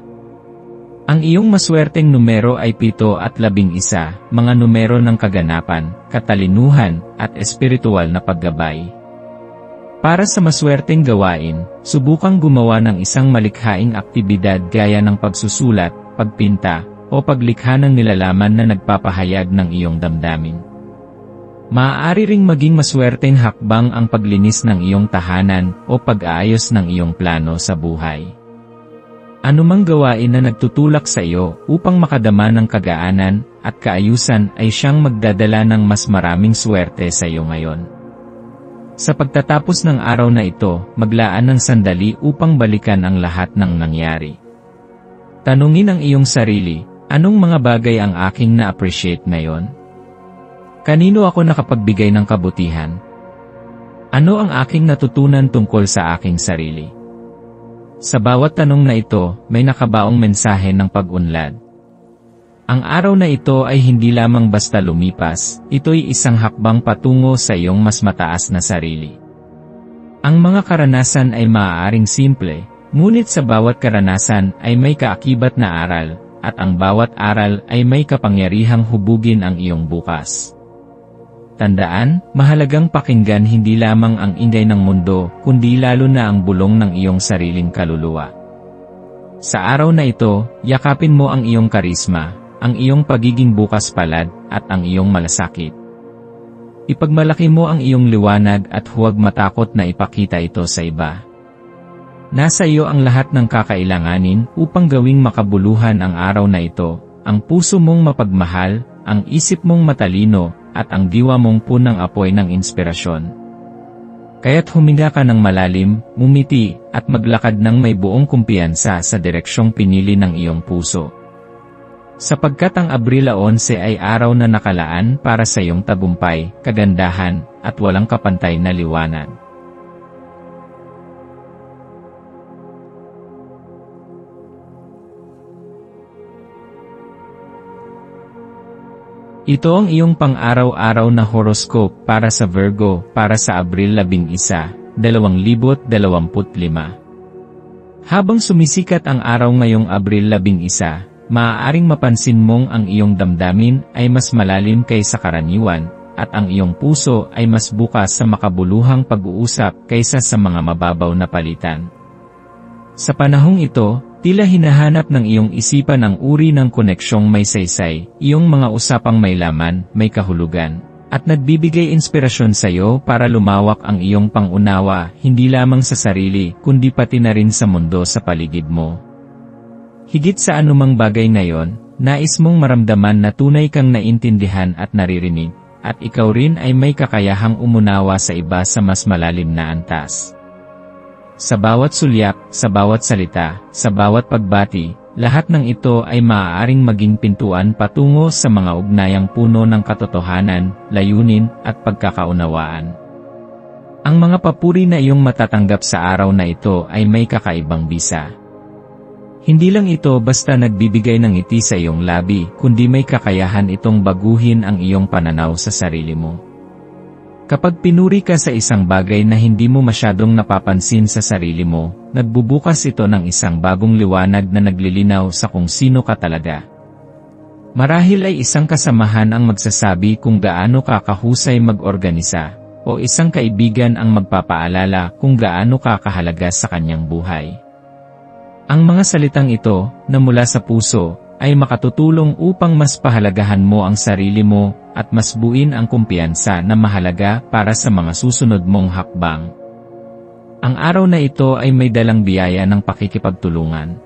Ang iyong maswerteng numero ay 7 at 11, mga numero ng kaganapan, katalinuhan, at espiritual na paggabay. Para sa maswerteng gawain, subukang gumawa ng isang malikhaing aktibidad gaya ng pagsusulat, pagpinta, o paglikha ng nilalaman na nagpapahayag ng iyong damdamin. Maaari ring maging maswerteng hakbang ang paglinis ng iyong tahanan o pag-aayos ng iyong plano sa buhay. Anumang gawain na nagtutulak sa iyo upang makadama ng kagaanan at kaayusan ay siyang magdadala ng mas maraming swerte sa iyo ngayon. Sa pagtatapos ng araw na ito, maglaan ng sandali upang balikan ang lahat ng nangyari. Tanungin ang iyong sarili, anong mga bagay ang aking na-appreciate ngayon? Kanino ako nakapagbigay ng kabutihan? Ano ang aking natutunan tungkol sa aking sarili? Sa bawat tanong na ito, may nakabaong mensahe ng pag-unlad. Ang araw na ito ay hindi lamang basta lumipas, ito'y isang hakbang patungo sa iyong mas mataas na sarili. Ang mga karanasan ay maaaring simple, ngunit sa bawat karanasan ay may kaakibat na aral, at ang bawat aral ay may kapangyarihang hubugin ang iyong bukas. Tandaan, mahalagang pakinggan hindi lamang ang ingay ng mundo, kundi lalo na ang bulong ng iyong sariling kaluluwa. Sa araw na ito, yakapin mo ang iyong karisma, ang iyong pagiging bukas palad, at ang iyong malasakit. Ipagmalaki mo ang iyong liwanag at huwag matakot na ipakita ito sa iba. Nasa iyo ang lahat ng kakailanganin upang gawing makabuluhan ang araw na ito, ang puso mong mapagmahal, ang isip mong matalino, at ang diwa mong punang apoy ng inspirasyon. Kaya't huminga ka ng malalim, ngumiti, at maglakad ng may buong kumpiyansa sa direksyong pinili ng iyong puso. Sapagkat ang Abril 11 ay araw na nakalaan para sa iyong tagumpay, kagandahan, at walang kapantay na liwanag. Ito ang iyong pang-araw-araw na horoscope para sa Virgo para sa Abril 11, 2025. Habang sumisikat ang araw ngayong Abril 11, maaaring mapansin mong ang iyong damdamin ay mas malalim kaysa karaniwan, at ang iyong puso ay mas bukas sa makabuluhang pag-uusap kaysa sa mga mababaw na palitan. Sa panahong ito, tila hinahanap ng iyong isipan ang uri ng koneksyong may saysay, iyong mga usapang may laman, may kahulugan, at nagbibigay inspirasyon sa iyo para lumawak ang iyong pangunawa, hindi lamang sa sarili, kundi pati na rin sa mundo sa paligid mo. Higit sa anumang bagay ngayon, nais mong maramdaman na tunay kang naintindihan at naririnig, at ikaw rin ay may kakayahang umunawa sa iba sa mas malalim na antas. Sa bawat sulyap, sa bawat salita, sa bawat pagbati, lahat ng ito ay maaaring maging pintuan patungo sa mga ugnayang puno ng katotohanan, layunin, at pagkakaunawaan. Ang mga papuri na iyong matatanggap sa araw na ito ay may kakaibang bisa. Hindi lang ito basta nagbibigay ng ngiti sa iyong labi, kundi may kakayahan itong baguhin ang iyong pananaw sa sarili mo. Kapag pinuri ka sa isang bagay na hindi mo masyadong napapansin sa sarili mo, nagbubukas ito ng isang bagong liwanag na naglilinaw sa kung sino ka talaga. Marahil ay isang kasamahan ang magsasabi kung gaano ka kahusay mag-organisa, o isang kaibigan ang magpapaalala kung gaano ka kahalaga sa kanyang buhay. Ang mga salitang ito, na mula sa puso, ay makatutulong upang mas pahalagahan mo ang sarili mo at mas buuin ang kumpiyansa na mahalaga para sa mga susunod mong hakbang. Ang araw na ito ay may dalang biyaya ng pakikipagtulungan.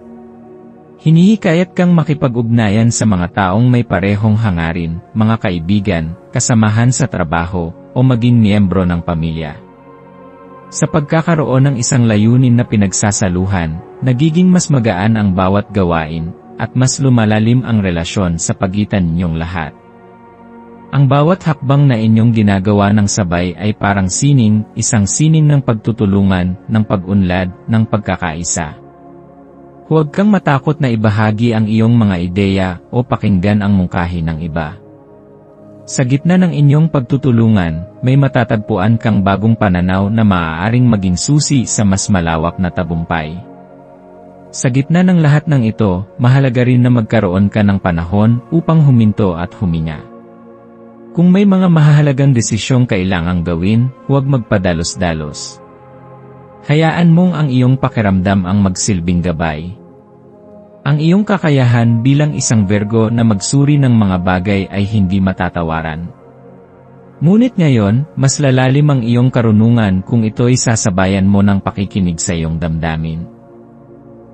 Hinihikayat kang makipag-ugnayan sa mga taong may parehong hangarin, mga kaibigan, kasamahan sa trabaho, o maging miyembro ng pamilya. Sa pagkakaroon ng isang layunin na pinagsasaluhan, nagiging mas magaan ang bawat gawain, at mas lumalalim ang relasyon sa pagitan ninyong lahat. Ang bawat hakbang na inyong ginagawa ng sabay ay parang sining, isang sining ng pagtutulungan, ng pag-unlad, ng pagkakaisa. Huwag kang matakot na ibahagi ang iyong mga ideya o pakinggan ang mungkahi ng iba. Sa gitna ng inyong pagtutulungan, may matatagpuan kang bagong pananaw na maaaring maging susi sa mas malawak na tagumpay. Sa gitna ng lahat ng ito, mahalaga rin na magkaroon ka ng panahon upang huminto at huminga. Kung may mga mahahalagang desisyong kailangang gawin, huwag magpadalos-dalos. Hayaan mong ang iyong pakiramdam ang magsilbing gabay. Ang iyong kakayahan bilang isang Virgo na magsuri ng mga bagay ay hindi matatawaran. Ngunit ngayon, mas lalalim ang iyong karunungan kung ito'y sasabayan mo ng pakikinig sa iyong damdamin.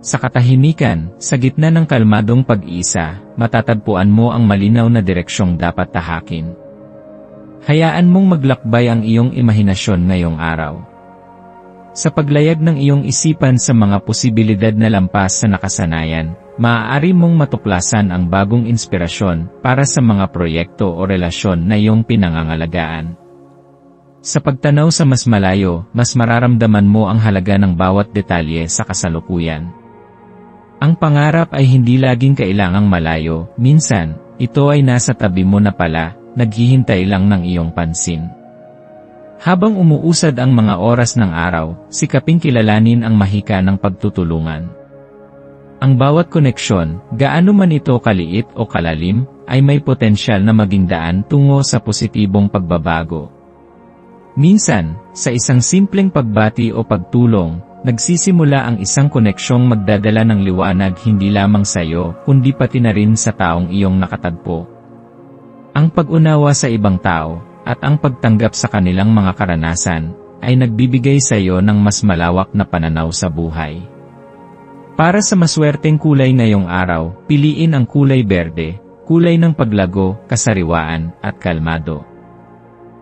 Sa katahimikan, sa gitna ng kalmadong pag-iisa, matatagpuan mo ang malinaw na direksyong dapat tahakin. Hayaan mong maglakbay ang iyong imahinasyon ngayong araw. Sa paglayag ng iyong isipan sa mga posibilidad na lampas sa nakasanayan, maaari mong matuklasan ang bagong inspirasyon para sa mga proyekto o relasyon na iyong pinangangalagaan. Sa pagtanaw sa mas malayo, mas mararamdaman mo ang halaga ng bawat detalye sa kasalukuyan. Ang pangarap ay hindi laging kailangang malayo, minsan, ito ay nasa tabi mo na pala, naghihintay lang ng iyong pansin. Habang umuusad ang mga oras ng araw, sikaping kilalanin ang mahika ng pagtutulungan. Ang bawat koneksyon, gaano man ito kaliit o kalalim, ay may potensyal na maging daan tungo sa positibong pagbabago. Minsan, sa isang simpleng pagbati o pagtulong, nagsisimula ang isang koneksyong magdadala ng liwanag hindi lamang sa iyo, kundi pati na rin sa taong iyong nakatagpo. Ang pag-unawa sa ibang tao, at ang pagtanggap sa kanilang mga karanasan, ay nagbibigay sa iyo ng mas malawak na pananaw sa buhay. Para sa maswerteng kulay ngayong araw, piliin ang kulay berde, kulay ng paglago, kasariwaan, at kalmado.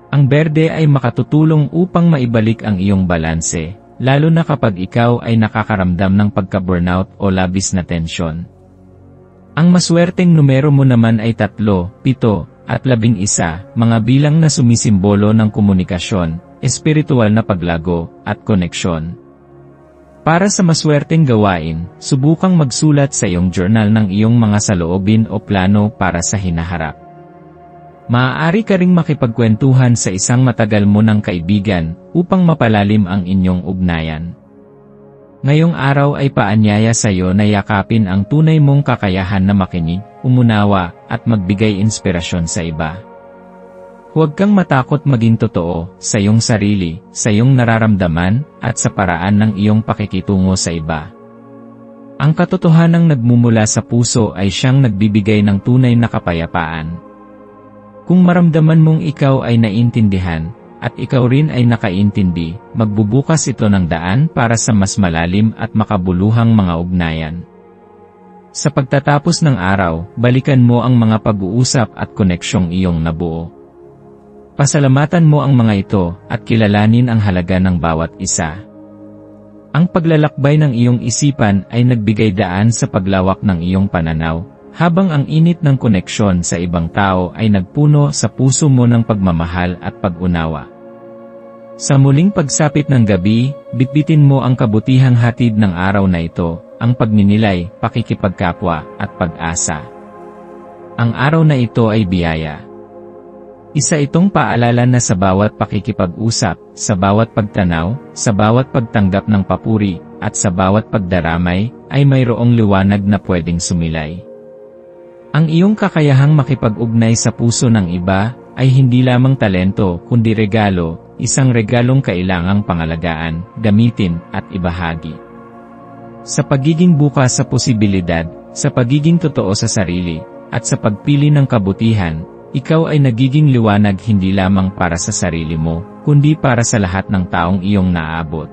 Ang berde ay makatutulong upang maibalik ang iyong balanse, lalo na kapag ikaw ay nakakaramdam ng pagka-burnout o labis na tensyon. Ang maswerteng numero mo naman ay 3, 7, at 11, mga bilang na sumisimbolo ng komunikasyon, espiritual na paglago, at koneksyon. Para sa maswerteng gawain, subukang magsulat sa iyong journal ng iyong mga saloobin o plano para sa hinaharap. Maaari ka ring makipagkwentuhan sa isang matagal mo ng kaibigan upang mapalalim ang inyong ugnayan. Ngayong araw ay paanyaya sa iyo na yakapin ang tunay mong kakayahan na makinig, umunawa, at magbigay inspirasyon sa iba. Huwag kang matakot maging totoo sa iyong sarili, sa iyong nararamdaman, at sa paraan ng iyong pakikitungo sa iba. Ang katotohanang nagmumula sa puso ay siyang nagbibigay ng tunay na kapayapaan. Kung maramdaman mong ikaw ay naintindihan, at ikaw rin ay nakaintindi, magbubukas ito ng daan para sa mas malalim at makabuluhang mga ugnayan. Sa pagtatapos ng araw, balikan mo ang mga pag-uusap at koneksyong iyong nabuo. Pasalamatan mo ang mga ito at kilalanin ang halaga ng bawat isa. Ang paglalakbay ng iyong isipan ay nagbigay daan sa paglawak ng iyong pananaw, habang ang init ng koneksyon sa ibang tao ay nagpuno sa puso mo ng pagmamahal at pag-unawa. Sa muling pagsapit ng gabi, bitbitin mo ang kabutihang hatid ng araw na ito, ang pagninilay, pakikipagkapwa, at pag-asa. Ang araw na ito ay biyaya. Isa itong paalala na sa bawat pakikipag-usap, sa bawat pagtanaw, sa bawat pagtanggap ng papuri, at sa bawat pagdaramay, ay mayroong liwanag na pwedeng sumilay. Ang iyong kakayahang makipag-ugnay sa puso ng iba, ay hindi lamang talento kundi regalo, isang regalong kailangang pangalagaan, gamitin, at ibahagi. Sa pagiging bukas sa posibilidad, sa pagiging totoo sa sarili, at sa pagpili ng kabutihan, ikaw ay nagiging liwanag hindi lamang para sa sarili mo, kundi para sa lahat ng taong iyong naaabot.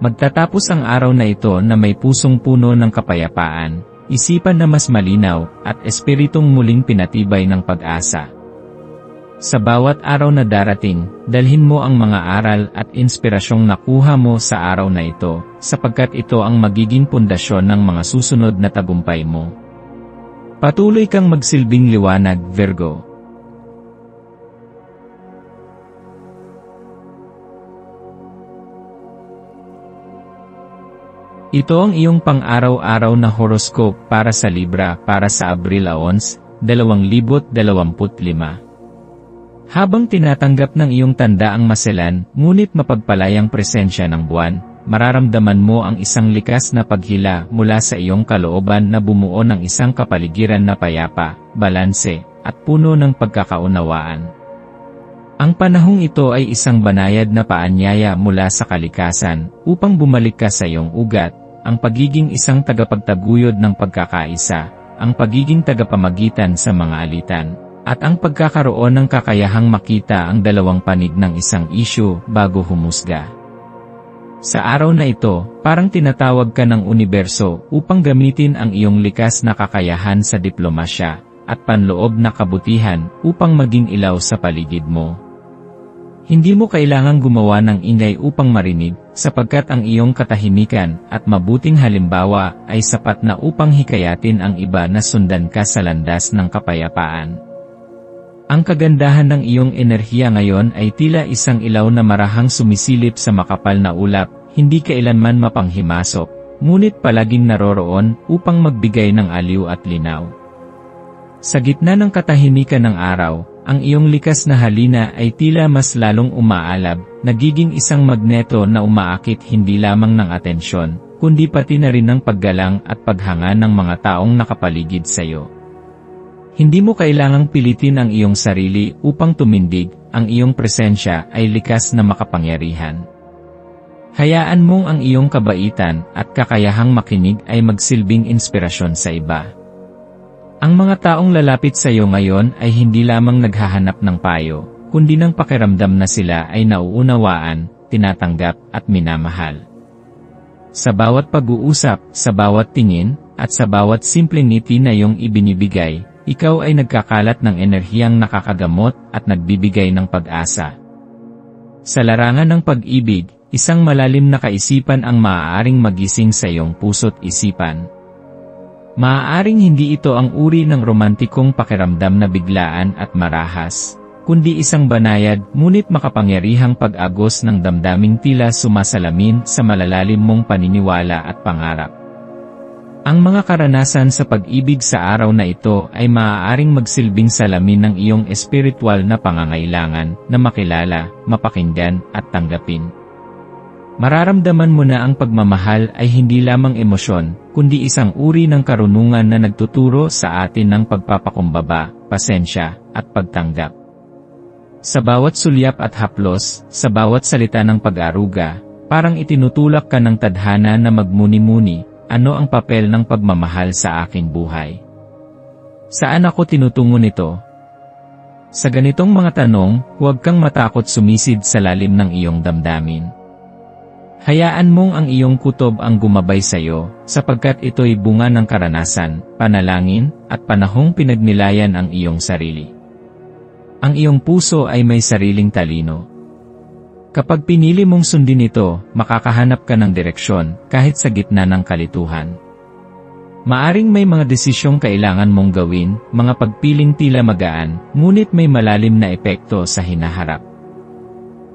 Magtatapos ang araw na ito na may pusong puno ng kapayapaan, isipan na mas malinaw, at espiritong muling pinatibay ng pag-asa. Sa bawat araw na darating, dalhin mo ang mga aral at inspirasyong nakuha mo sa araw na ito, sapagkat ito ang magiging pundasyon ng mga susunod na tagumpay mo. Patuloy kang magsilbing liwanag, Virgo. Ito ang iyong pang-araw-araw na horoscope para sa Libra para sa Abril 11, 2025. Habang tinatanggap ng iyong tanda ang maselan, ngunit mapagpalayang presensya ng buwan, mararamdaman mo ang isang likas na paghila mula sa iyong kalooban na bumuo ng isang kapaligiran na payapa, balanse, at puno ng pagkakaunawaan. Ang panahong ito ay isang banayad na paanyaya mula sa kalikasan, upang bumalik ka sa iyong ugat, ang pagiging isang tagapagtaguyod ng pagkakaisa, ang pagiging tagapamagitan sa mga alitan, at ang pagkakaroon ng kakayahang makita ang dalawang panig ng isang isyu bago humusga. Sa araw na ito, parang tinatawag ka ng universo upang gamitin ang iyong likas na kakayahan sa diplomasya at panloob na kabutihan upang maging ilaw sa paligid mo. Hindi mo kailangang gumawa ng ingay upang marinig, sapagkat ang iyong katahimikan at mabuting halimbawa ay sapat na upang hikayatin ang iba na sundan ka sa landas ng kapayapaan. Ang kagandahan ng iyong enerhiya ngayon ay tila isang ilaw na marahang sumisilip sa makapal na ulap, hindi kailanman mapanghimasok, ngunit palaging naroroon upang magbigay ng aliw at linaw. Sa gitna ng katahimikan ng araw, ang iyong likas na halina ay tila mas lalong umaalab, nagiging isang magneto na umaakit hindi lamang ng atensyon, kundi pati na rin ng paggalang at paghanga ng mga taong nakapaligid sa iyo. Hindi mo kailangang pilitin ang iyong sarili upang tumindig, ang iyong presensya ay likas na makapangyarihan. Hayaan mong ang iyong kabaitan at kakayahang makinig ay magsilbing inspirasyon sa iba. Ang mga taong lalapit sa iyo ngayon ay hindi lamang naghahanap ng payo, kundi ng pakiramdam na sila ay nauunawaan, tinatanggap at minamahal. Sa bawat pag-uusap, sa bawat tingin, at sa bawat simpleng ngiti na iyong ibinibigay, ikaw ay nagkakalat ng enerhiyang nakakagamot at nagbibigay ng pag-asa. Sa larangan ng pag-ibig, isang malalim na kaisipan ang maaaring magising sa iyong puso't isipan. Maaaring hindi ito ang uri ng romantikong pakiramdam na biglaan at marahas, kundi isang banayad ngunit makapangyarihang pag-agos ng damdaming tila sumasalamin sa malalalim mong paniniwala at pangarap. Ang mga karanasan sa pag-ibig sa araw na ito ay maaaring magsilbing salamin ng iyong espiritual na pangangailangan na makilala, mapakinggan at tanggapin. Mararamdaman mo na ang pagmamahal ay hindi lamang emosyon, kundi isang uri ng karunungan na nagtuturo sa atin ng pagpapakumbaba, pasensya, at pagtanggap. Sa bawat sulyap at haplos, sa bawat salita ng pag-aruga, parang itinutulak ka ng tadhana na magmuni-muni. Ano ang papel ng pagmamahal sa aking buhay? Saan ako tinutungo nito? Sa ganitong mga tanong, huwag kang matakot sumisid sa lalim ng iyong damdamin. Hayaan mong ang iyong kutob ang gumabay sa iyo, sapagkat ito'y bunga ng karanasan, panalangin, at panahong pinagnilayan ang iyong sarili. Ang iyong puso ay may sariling talino. Kapag pinili mong sundin ito, makakahanap ka ng direksyon, kahit sa gitna ng kalituhan. Maaring may mga desisyong kailangan mong gawin, mga pagpiling tila magaan, ngunit may malalim na epekto sa hinaharap.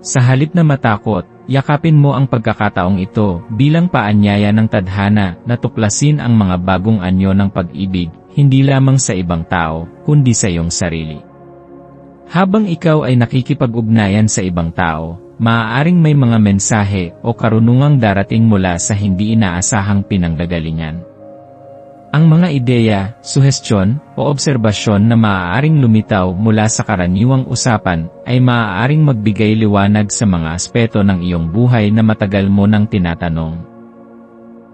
Sa halip na matakot, yakapin mo ang pagkakataong ito bilang paanyaya ng tadhana na tuklasin ang mga bagong anyo ng pag-ibig, hindi lamang sa ibang tao, kundi sa iyong sarili. Habang ikaw ay nakikipag-ugnayan sa ibang tao, maaaring may mga mensahe o karunungang darating mula sa hindi inaasahang pinanggagalingan. Ang mga ideya, suhestyon, o obserbasyon na maaaring lumitaw mula sa karaniwang usapan ay maaaring magbigay liwanag sa mga aspeto ng iyong buhay na matagal mo nang tinatanong.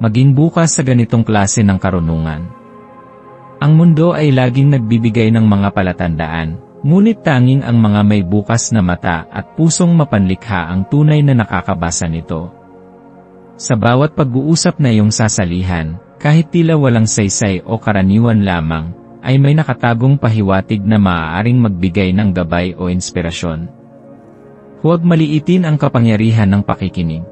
Maging bukas sa ganitong klase ng karunungan. Ang mundo ay laging nagbibigay ng mga palatandaan, ngunit tanging ang mga may bukas na mata at pusong mapanlikha ang tunay na nakakabasa nito. Sa bawat pag-uusap na iyong sasalihan, kahit tila walang saysay o karaniwan lamang, ay may nakatagong pahiwatig na maaaring magbigay ng gabay o inspirasyon. Huwag maliitin ang kapangyarihan ng pakikinig.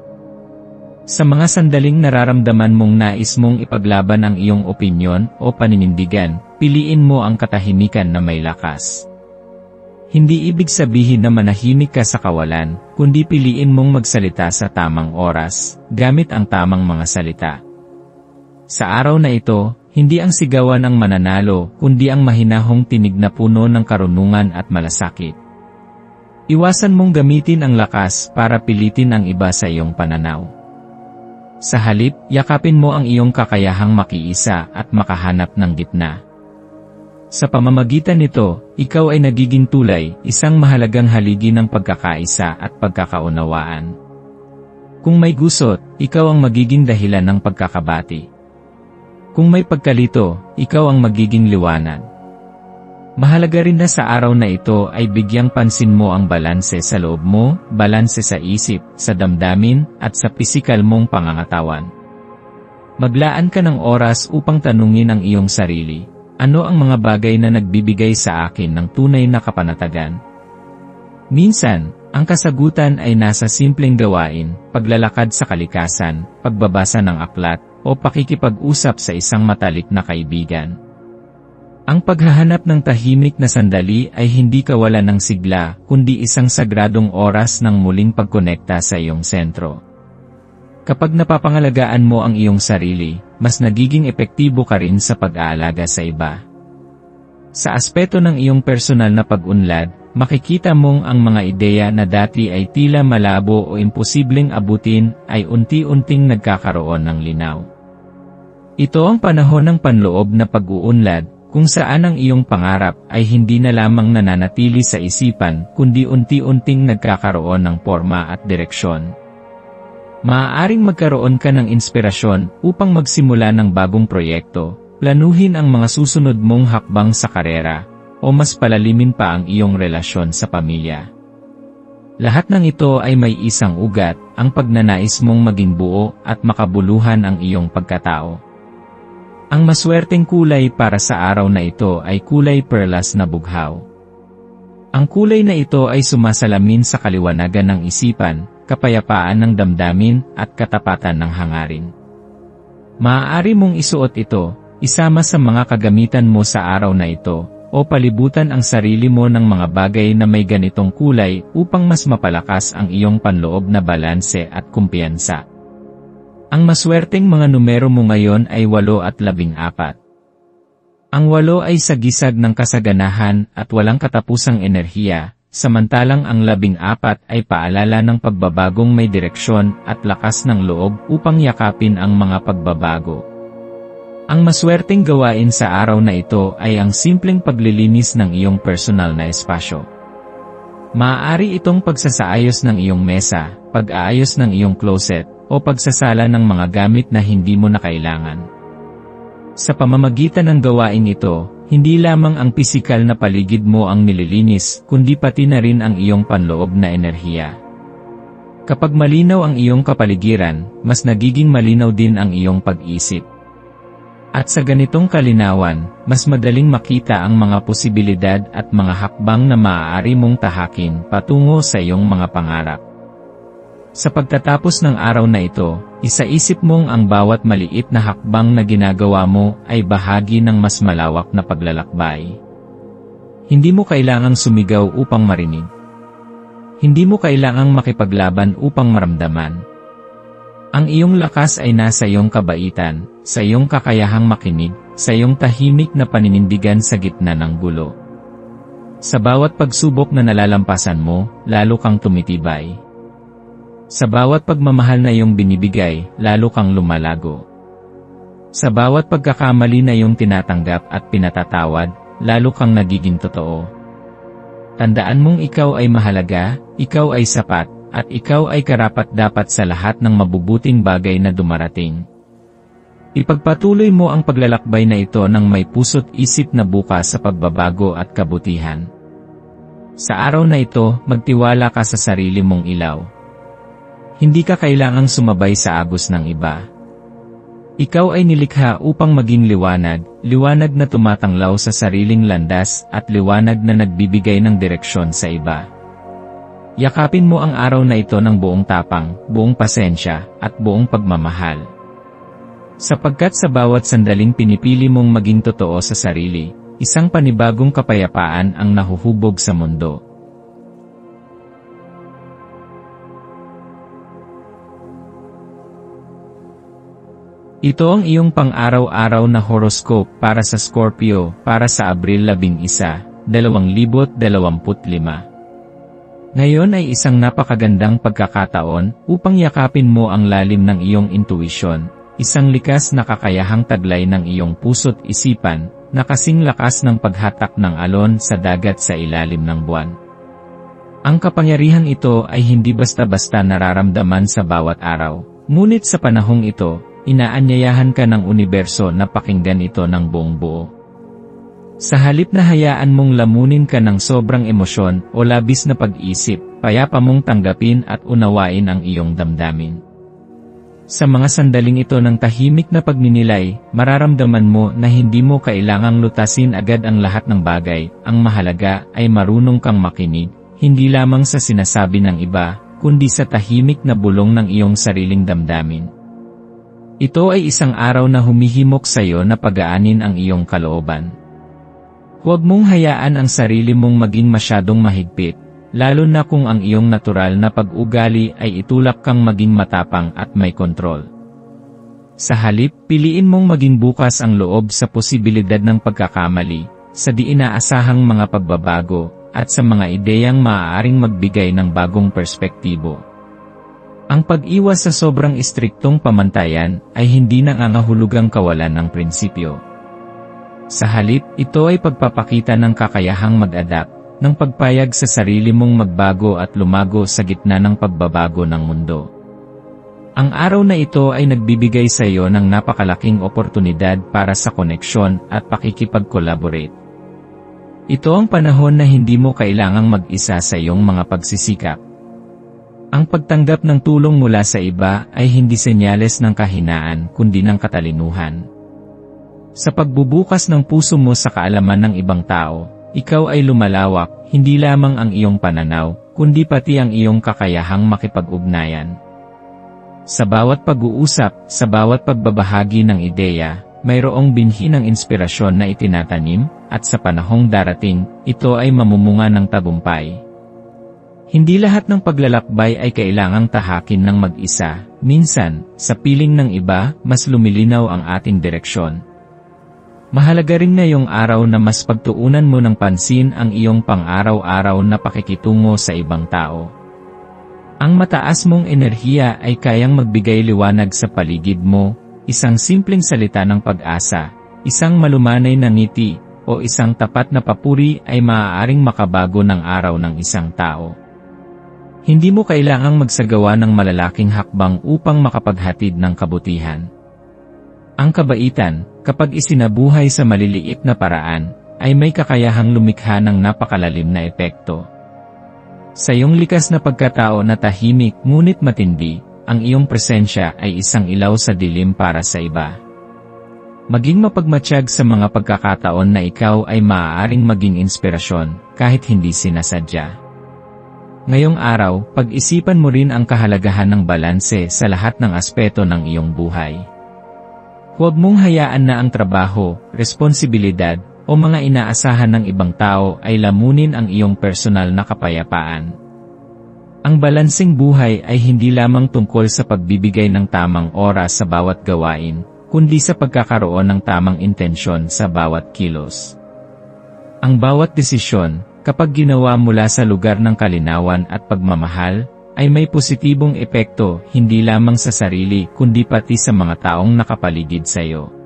Sa mga sandaling nararamdaman mong nais mong ipaglaban ang iyong opinyon o paninindigan, piliin mo ang katahimikan na may lakas. Hindi ibig sabihin na manahimik ka sa kawalan, kundi piliin mong magsalita sa tamang oras, gamit ang tamang mga salita. Sa araw na ito, hindi ang sigawan ang mananalo, kundi ang mahinahong tinig na puno ng karunungan at malasakit. Iwasan mong gamitin ang lakas para pilitin ang iba sa iyong pananaw. Sa halip, yakapin mo ang iyong kakayahang makiisa at makahanap ng gitna. Sa pamamagitan nito, ikaw ay nagiging tulay, isang mahalagang haligi ng pagkakaisa at pagkakaunawaan. Kung may gusot, ikaw ang magiging dahilan ng pagkakabati. Kung may pagkalito, ikaw ang magiging liwanag. Mahalaga rin na sa araw na ito ay bigyang pansin mo ang balanse sa loob mo, balanse sa isip, sa damdamin, at sa pisikal mong pangangatawan. Maglaan ka ng oras upang tanungin ang iyong sarili, ano ang mga bagay na nagbibigay sa akin ng tunay na kapanatagan? Minsan, ang kasagutan ay nasa simpleng gawain, paglalakad sa kalikasan, pagbabasa ng aklat, o pakikipag-usap sa isang matalik na kaibigan. Ang paghahanap ng tahimik na sandali ay hindi kawalan ng sigla, kundi isang sagradong oras ng muling pagkonekta sa iyong sentro. Kapag napapangalagaan mo ang iyong sarili, mas nagiging epektibo ka rin sa pag-aalaga sa iba. Sa aspeto ng iyong personal na pag-unlad, makikita mong ang mga ideya na dati ay tila malabo o imposibleng abutin ay unti-unting nagkakaroon ng linaw. Ito ang panahon ng panloob na pag-uunlad, kung saan ang iyong pangarap ay hindi na lamang nananatili sa isipan kundi unti-unting nagkakaroon ng porma at direksyon. Maaaring magkaroon ka ng inspirasyon upang magsimula ng bagong proyekto, planuhin ang mga susunod mong hakbang sa karera, o mas palalimin pa ang iyong relasyon sa pamilya. Lahat ng ito ay may isang ugat, ang pagnanais mong maging buo at makabuluhan ang iyong pagkatao. Ang maswerteng kulay para sa araw na ito ay kulay perlas na bughaw. Ang kulay na ito ay sumasalamin sa kaliwanagan ng isipan, kapayapaan ng damdamin, at katapatan ng hangarin. Maaari mong isuot ito, isama sa mga kagamitan mo sa araw na ito, o palibutan ang sarili mo ng mga bagay na may ganitong kulay upang mas mapalakas ang iyong panloob na balanse at kumpiyansa. Ang maswerteng mga numero mo ngayon ay 8 at 14. Ang 8 ay sagisag ng kasaganahan at walang katapusang enerhiya, samantalang ang 14 ay paalala ng pagbabagong may direksyon at lakas ng loob upang yakapin ang mga pagbabago. Ang maswerteng gawain sa araw na ito ay ang simpleng paglilinis ng iyong personal na espasyo. Maaari itong pagsasaayos ng iyong mesa, pag-aayos ng iyong closet, o pagsasala ng mga gamit na hindi mo na kailangan. Sa pamamagitan ng gawain ito, hindi lamang ang pisikal na paligid mo ang nililinis, kundi pati na rin ang iyong panloob na enerhiya. Kapag malinaw ang iyong kapaligiran, mas nagiging malinaw din ang iyong pag-isip. At sa ganitong kalinawan, mas madaling makita ang mga posibilidad at mga hakbang na maaari mong tahakin patungo sa iyong mga pangarap. Sa pagtatapos ng araw na ito, isaisip mong ang bawat maliit na hakbang na ginagawa mo ay bahagi ng mas malawak na paglalakbay. Hindi mo kailangang sumigaw upang marinig. Hindi mo kailangang makipaglaban upang maramdaman. Ang iyong lakas ay nasa iyong kabaitan, sa iyong kakayahang makinig, sa iyong tahimik na paninindigan sa gitna ng gulo. Sa bawat pagsubok na nalalampasan mo, lalo kang tumitibay. Sa bawat pagmamahal na iyong binibigay, lalo kang lumalago. Sa bawat pagkakamali na iyong tinatanggap at pinatatawad, lalo kang nagiging totoo. Tandaan mong ikaw ay mahalaga, ikaw ay sapat, at ikaw ay karapat-dapat sa lahat ng mabubuting bagay na dumarating. Ipagpatuloy mo ang paglalakbay na ito ng may puso't isip na bukas sa pagbabago at kabutihan. Sa araw na ito, magtiwala ka sa sarili mong ilaw. Hindi ka kailangang sumabay sa agos ng iba. Ikaw ay nilikha upang maging liwanag, liwanag na tumatanglaw sa sariling landas at liwanag na nagbibigay ng direksyon sa iba. Yakapin mo ang araw na ito ng buong tapang, buong pasensya, at buong pagmamahal. Sapagkat sa bawat sandaling pinipili mong maging totoo sa sarili, isang panibagong kapayapaan ang nahuhubog sa mundo. Ito ang iyong pang-araw-araw na horoscope para sa Scorpio para sa Abril 11, 2025. Ngayon ay isang napakagandang pagkakataon upang yakapin mo ang lalim ng iyong intuisyon, isang likas na kakayahang taglay ng iyong puso't isipan, na kasing lakas ng paghatak ng alon sa dagat sa ilalim ng buwan. Ang kapangyarihang ito ay hindi basta-basta nararamdaman sa bawat araw, ngunit sa panahong ito, inaanyayahan ka ng universo na pakinggan ito ng buong buo. Sa halip na hayaan mong lamunin ka ng sobrang emosyon o labis na pag-isip, payapa mong tanggapin at unawain ang iyong damdamin. Sa mga sandaling ito ng tahimik na pagninilay, mararamdaman mo na hindi mo kailangang lutasin agad ang lahat ng bagay, ang mahalaga ay marunong kang makinig, hindi lamang sa sinasabi ng iba, kundi sa tahimik na bulong ng iyong sariling damdamin. Ito ay isang araw na humihimok sa iyo na pagaanin ang iyong kalooban. Huwag mong hayaan ang sarili mong maging masyadong mahigpit, lalo na kung ang iyong natural na pag-ugali ay itulak kang maging matapang at may kontrol. Sa halip, piliin mong maging bukas ang loob sa posibilidad ng pagkakamali, sa di inaasahang mga pagbabago, at sa mga ideyang maaaring magbigay ng bagong perspektibo. Ang pag-iwas sa sobrang istriktong pamantayan ay hindi nangangahulugang kawalan ng prinsipyo. Sa halip, ito ay pagpapakita ng kakayahang mag-adapt, ng pagpayag sa sarili mong magbago at lumago sa gitna ng pagbabago ng mundo. Ang araw na ito ay nagbibigay sa iyo ng napakalaking oportunidad para sa koneksyon at pakikipag-collaborate. Ito ang panahon na hindi mo kailangang mag-isa sa iyong mga pagsisikap. Ang pagtanggap ng tulong mula sa iba ay hindi senyales ng kahinaan kundi ng katalinuhan. Sa pagbubukas ng puso mo sa kaalaman ng ibang tao, ikaw ay lumalawak, hindi lamang ang iyong pananaw, kundi pati ang iyong kakayahang makipag-ugnayan. Sa bawat pag-uusap, sa bawat pagbabahagi ng ideya, mayroong binhi ng inspirasyon na itinatanim, at sa panahong darating, ito ay mamumunga ng tagumpay. Hindi lahat ng paglalakbay ay kailangang tahakin ng mag-isa, minsan, sa piling ng iba, mas lumilinaw ang ating direksyon. Mahalaga rin ngayong araw na mas pagtuunan mo ng pansin ang iyong pang-araw-araw na pakikitungo sa ibang tao. Ang mataas mong enerhiya ay kayang magbigay liwanag sa paligid mo, isang simpleng salita ng pag-asa, isang malumanay na ngiti, o isang tapat na papuri ay maaaring makabago ng araw ng isang tao. Hindi mo kailangang magsagawa ng malalaking hakbang upang makapaghatid ng kabutihan. Ang kabaitan, kapag isinabuhay sa maliliit na paraan, ay may kakayahang lumikha ng napakalalim na epekto. Sa iyong likas na pagkatao na tahimik ngunit matindi, ang iyong presensya ay isang ilaw sa dilim para sa iba. Maging mapagmatsyag sa mga pagkakataon na ikaw ay maaaring maging inspirasyon, kahit hindi sinasadya. Ngayong araw, pag-isipan mo rin ang kahalagahan ng balanse sa lahat ng aspeto ng iyong buhay. Huwag mong hayaan na ang trabaho, responsibilidad, o mga inaasahan ng ibang tao ay lamunin ang iyong personal na kapayapaan. Ang balanseng buhay ay hindi lamang tungkol sa pagbibigay ng tamang oras sa bawat gawain, kundi sa pagkakaroon ng tamang intensyon sa bawat kilos. Ang bawat desisyon, kapag ginawa mula sa lugar ng kalinawan at pagmamahal, ay may positibong epekto hindi lamang sa sarili kundi pati sa mga taong nakapaligid sa iyo.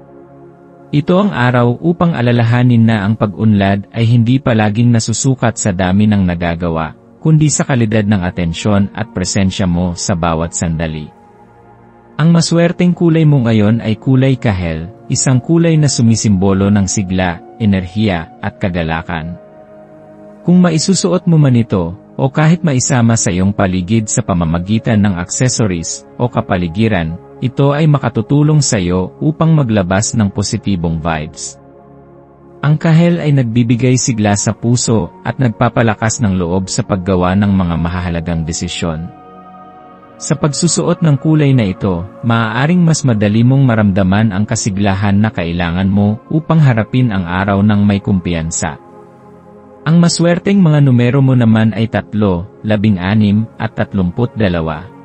Ito ang araw upang alalahanin na ang pag-unlad ay hindi palaging nasusukat sa dami ng nagagawa, kundi sa kalidad ng atensyon at presensya mo sa bawat sandali. Ang maswerteng kulay mo ngayon ay kulay kahel, isang kulay na sumisimbolo ng sigla, enerhiya, at kagalakan. Kung maisusuot mo man ito, o kahit maisama sa iyong paligid sa pamamagitan ng accessories o kapaligiran, ito ay makatutulong sa iyo upang maglabas ng positibong vibes. Ang kahel ay nagbibigay sigla sa puso at nagpapalakas ng loob sa paggawa ng mga mahahalagang desisyon. Sa pagsusuot ng kulay na ito, maaaring mas madali mong maramdaman ang kasiglahan na kailangan mo upang harapin ang araw ng may kumpiyansa. Ang maswerteng mga numero mo naman ay 3, 16 at 32.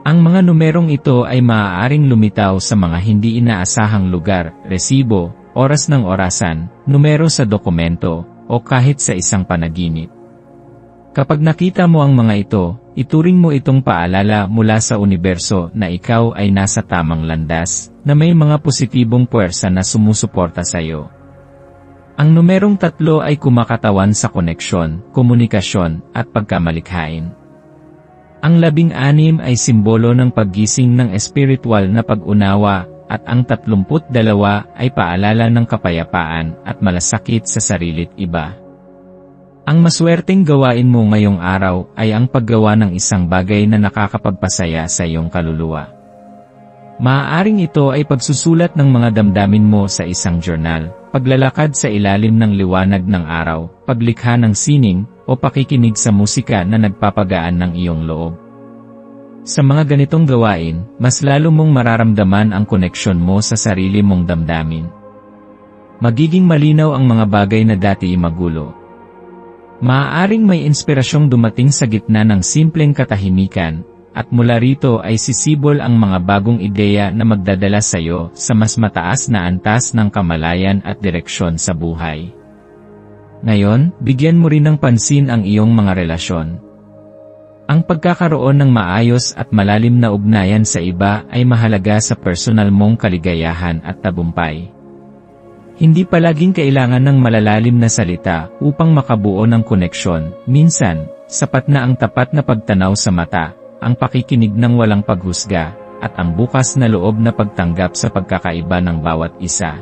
Ang mga numerong ito ay maaaring lumitaw sa mga hindi inaasahang lugar, resibo, oras ng orasan, numero sa dokumento, o kahit sa isang panaginip. Kapag nakita mo ang mga ito, ituring mo itong paalala mula sa universo na ikaw ay nasa tamang landas, na may mga positibong puwersa na sumusuporta sa iyo. Ang numerong 3 ay kumakatawan sa koneksyon, komunikasyon, at pagkamalikhain. Ang 16 ay simbolo ng paggising ng espiritual na pag-unawa, at ang 32 ay paalala ng kapayapaan at malasakit sa sarili't iba. Ang maswerteng gawain mo ngayong araw ay ang paggawa ng isang bagay na nakakapagpasaya sa iyong kaluluwa. Maaaring ito ay pagsusulat ng mga damdamin mo sa isang journal, paglalakad sa ilalim ng liwanag ng araw, paglikha ng sining, o pakikinig sa musika na nagpapagaan ng iyong loob. Sa mga ganitong gawain, mas lalo mong mararamdaman ang koneksyon mo sa sarili mong damdamin. Magiging malinaw ang mga bagay na dati magulo. Maaaring may inspirasyong dumating sa gitna ng simpleng katahimikan, at mula rito ay sisibol ang mga bagong ideya na magdadala sa iyo sa mas mataas na antas ng kamalayan at direksyon sa buhay. Ngayon, bigyan mo rin ng pansin ang iyong mga relasyon. Ang pagkakaroon ng maayos at malalim na ugnayan sa iba ay mahalaga sa personal mong kaligayahan at tagumpay. Hindi palaging kailangan ng malalalim na salita upang makabuo ng koneksyon. Minsan, sapat na ang tapat na pagtanaw sa mata, ang pakikinig ng walang paghusga, at ang bukas na loob na pagtanggap sa pagkakaiba ng bawat isa.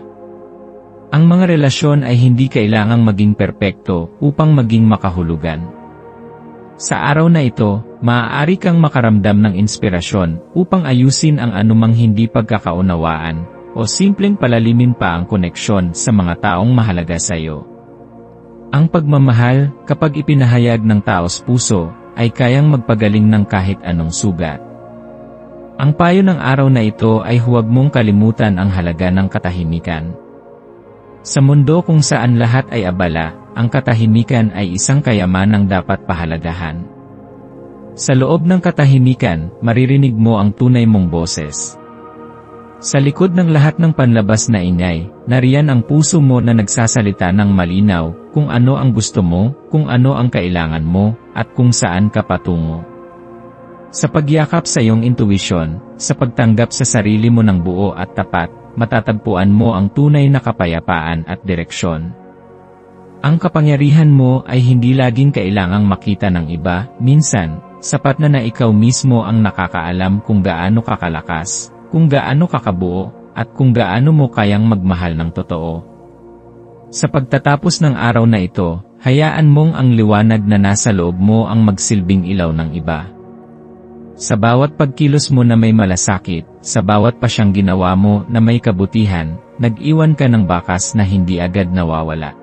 Ang mga relasyon ay hindi kailangang maging perpekto upang maging makahulugan. Sa araw na ito, maaari kang makaramdam ng inspirasyon upang ayusin ang anumang hindi pagkakaunawaan, o simpleng palalimin pa ang koneksyon sa mga taong mahalaga sa iyo. Ang pagmamahal, kapag ipinahayag ng taos puso, ay kayang magpagaling ng kahit anong sugat. Ang payo ng araw na ito ay huwag mong kalimutan ang halaga ng katahimikan. Sa mundo kung saan lahat ay abala, ang katahimikan ay isang kayamanang dapat pahalagahan. Sa loob ng katahimikan, maririnig mo ang tunay mong boses. Sa likod ng lahat ng panlabas na ingay, nariyan ang puso mo na nagsasalita ng malinaw, kung ano ang gusto mo, kung ano ang kailangan mo, at kung saan ka patungo. Sa pagyakap sa iyong intuwisyon, sa pagtanggap sa sarili mo ng buo at tapat, matatagpuan mo ang tunay na kapayapaan at direksyon. Ang kapangyarihan mo ay hindi laging kailangang makita ng iba, minsan, sapat na ikaw mismo ang nakakaalam kung gaano ka kalakas, kung gaano ka kabuo, at kung gaano mo kayang magmahal ng totoo. Sa pagtatapos ng araw na ito, Hayaan mong ang liwanag na nasa loob mo ang magsilbing ilaw ng iba. Sa bawat pagkilos mo na may malasakit, sa bawat pasyang ginawa mo na may kabutihan, nag-iwan ka ng bakas na hindi agad nawawala.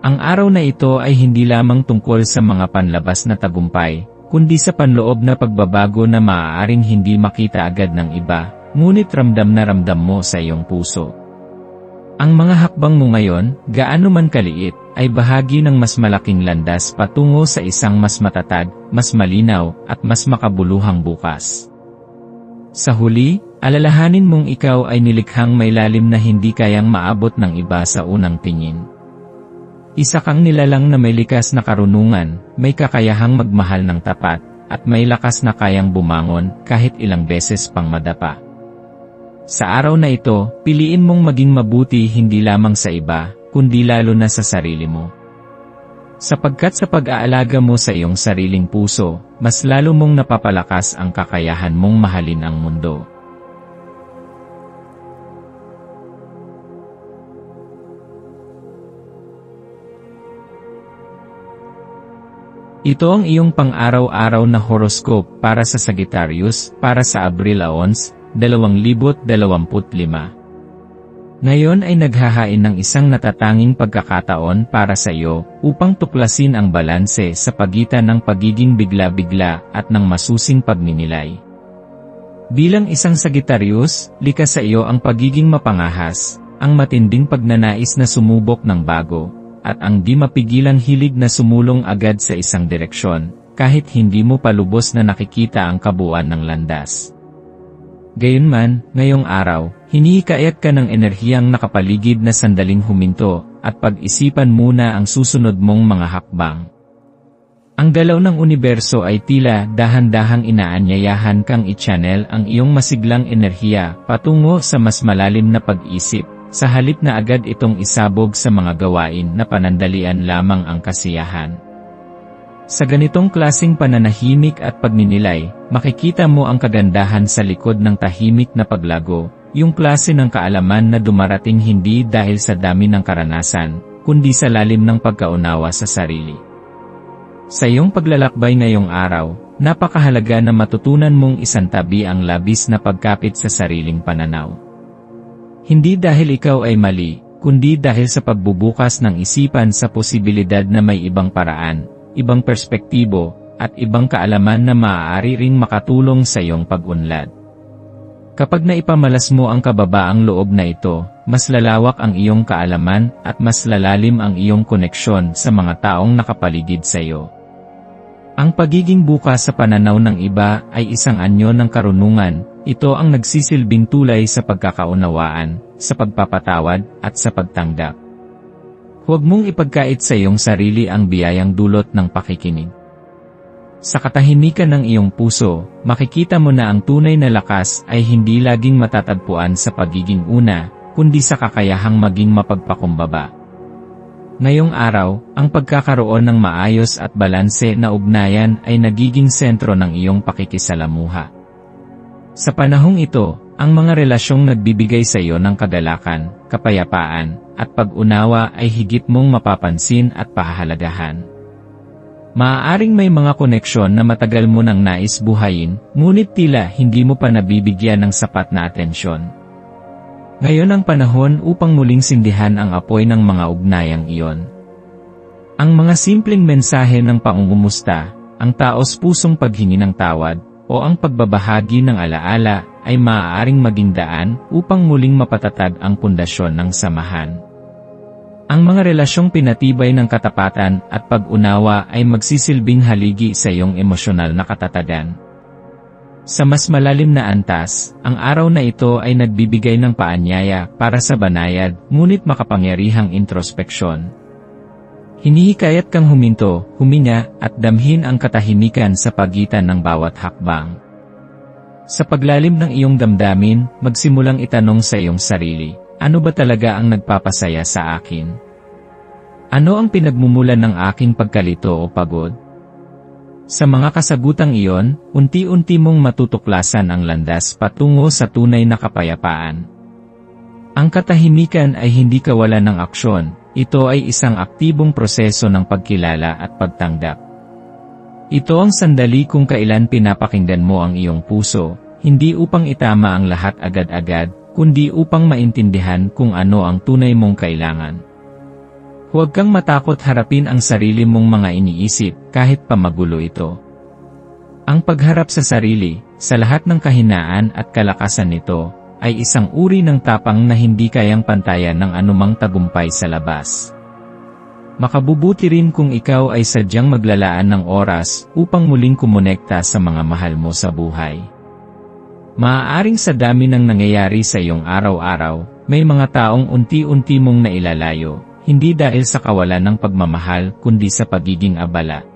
Ang araw na ito ay hindi lamang tungkol sa mga panlabas na tagumpay, kundi sa panloob na pagbabago na maaaring hindi makita agad ng iba, ngunit ramdam na ramdam mo sa iyong puso. Ang mga hakbang mo ngayon, gaano man kaliit, ay bahagi ng mas malaking landas patungo sa isang mas matatag, mas malinaw, at mas makabuluhang bukas. Sa huli, alalahanin mong ikaw ay nilikhang may lalim na hindi kayang maabot ng iba sa unang tingin. Isa kang nilalang na may likas na karunungan, may kakayahang magmahal ng tapat, at may lakas na kayang bumangon kahit ilang beses pang madapa. Sa araw na ito, piliin mong maging mabuti hindi lamang sa iba, kundi lalo na sa sarili mo. Sapagkat sa pag-aalaga mo sa iyong sariling puso, mas lalo mong napapalakas ang kakayahan mong mahalin ang mundo. Ito ang iyong pang-araw-araw na horoscope para sa Sagittarius, para sa Abril 11, 2025. Ngayon ay naghahain ng isang natatanging pagkakataon para sa iyo upang tuklasin ang balanse sa pagitan ng pagiging bigla-bigla at ng masusing pagninilay. Bilang isang Sagittarius, likas sa iyo ang pagiging mapangahas, ang matinding pagnanais na sumubok ng bago, at ang di mapigilang hilig na sumulong agad sa isang direksyon, kahit hindi mo pa lubos na nakikita ang kabuuan ng landas. Gayunman, ngayong araw, hinihikayat ka ng enerhiyang nakapaligid na sandaling huminto, at pag-isipan muna ang susunod mong mga hakbang. Ang galaw ng universo ay tila dahan-dahang inaanyayahan kang i-channel ang iyong masiglang enerhiya patungo sa mas malalim na pag-isip, sa halip na agad itong isabog sa mga gawain na panandalian lamang ang kasiyahan. Sa ganitong klasing pananahimik at pagninilay, makikita mo ang kagandahan sa likod ng tahimik na paglago, yung klase ng kaalaman na dumarating hindi dahil sa dami ng karanasan, kundi sa lalim ng pagkaunawa sa sarili. Sa iyong paglalakbay ngayong araw, napakahalaga na matutunan mong isantabi ang labis na pagkapit sa sariling pananaw. Hindi dahil ikaw ay mali, kundi dahil sa pagbubukas ng isipan sa posibilidad na may ibang paraan, ibang perspektibo, at ibang kaalaman na maaari ring makatulong sa iyong pag-unlad. Kapag naipamalas mo ang kababaang loob na ito, mas lalawak ang iyong kaalaman at mas lalalim ang iyong koneksyon sa mga taong nakapaligid sa iyo. Ang pagiging bukas sa pananaw ng iba ay isang anyo ng karunungan, ito ang nagsisilbing tulay sa pagkakaunawaan, sa pagpapatawad, at sa pagtanggap. Huwag mong ipagkait sa iyong sarili ang biyayang dulot ng pakikinig. Sa katahimikan ng iyong puso, makikita mo na ang tunay na lakas ay hindi laging matatagpuan sa pagiging una, kundi sa kakayahang maging mapagpakumbaba. Ngayong araw, ang pagkakaroon ng maayos at balanse na ugnayan ay nagiging sentro ng iyong pakikisalamuha. Sa panahong ito, ang mga relasyong nagbibigay sa iyo ng kagalakan, kapayapaan, at pag-unawa ay higit mong mapapansin at pahahalagahan. Maaaring may mga koneksyon na matagal mo nang nais buhayin, ngunit tila hindi mo pa nabibigyan ng sapat na atensyon. Ngayon ang panahon upang muling sindihan ang apoy ng mga ugnayang iyon. Ang mga simpleng mensahe ng pangungumusta, ang taos-pusong paghingi ng tawad, o ang pagbabahagi ng alaala, ay maaaring maging daan upang muling mapatatag ang pundasyon ng samahan. Ang mga relasyong pinatibay ng katapatan at pag-unawa ay magsisilbing haligi sa iyong emosyonal na katatagan. Sa mas malalim na antas, ang araw na ito ay nagbibigay ng paanyaya para sa banayad, ngunit makapangyarihang introspeksyon. Hinihikayat kang huminto, huminga, at damhin ang katahimikan sa pagitan ng bawat hakbang. Sa paglalim ng iyong damdamin, magsimulang itanong sa iyong sarili, ano ba talaga ang nagpapasaya sa akin? Ano ang pinagmumulan ng aking pagkalito o pagod? Sa mga kasagutang iyon, unti-unti mong matutuklasan ang landas patungo sa tunay na kapayapaan. Ang katahimikan ay hindi kawalan ng aksyon, ito ay isang aktibong proseso ng pagkilala at pagtanggap. Ito ang sandali kung kailan pinapakinggan mo ang iyong puso, hindi upang itama ang lahat agad-agad, kundi upang maintindihan kung ano ang tunay mong kailangan. Huwag kang matakot harapin ang sarili mong mga iniisip kahit pa magulo ito. Ang pagharap sa sarili, sa lahat ng kahinaan at kalakasan nito, ay isang uri ng tapang na hindi kayang pantayan ng anumang tagumpay sa labas. Makabubuti rin kung ikaw ay sadyang maglalaan ng oras upang muling kumonekta sa mga mahal mo sa buhay. Maaaring sa dami ng nangyayari sa iyong araw-araw, may mga taong unti-unti mong nailalayo, hindi dahil sa kawalan ng pagmamahal kundi sa pagiging abala.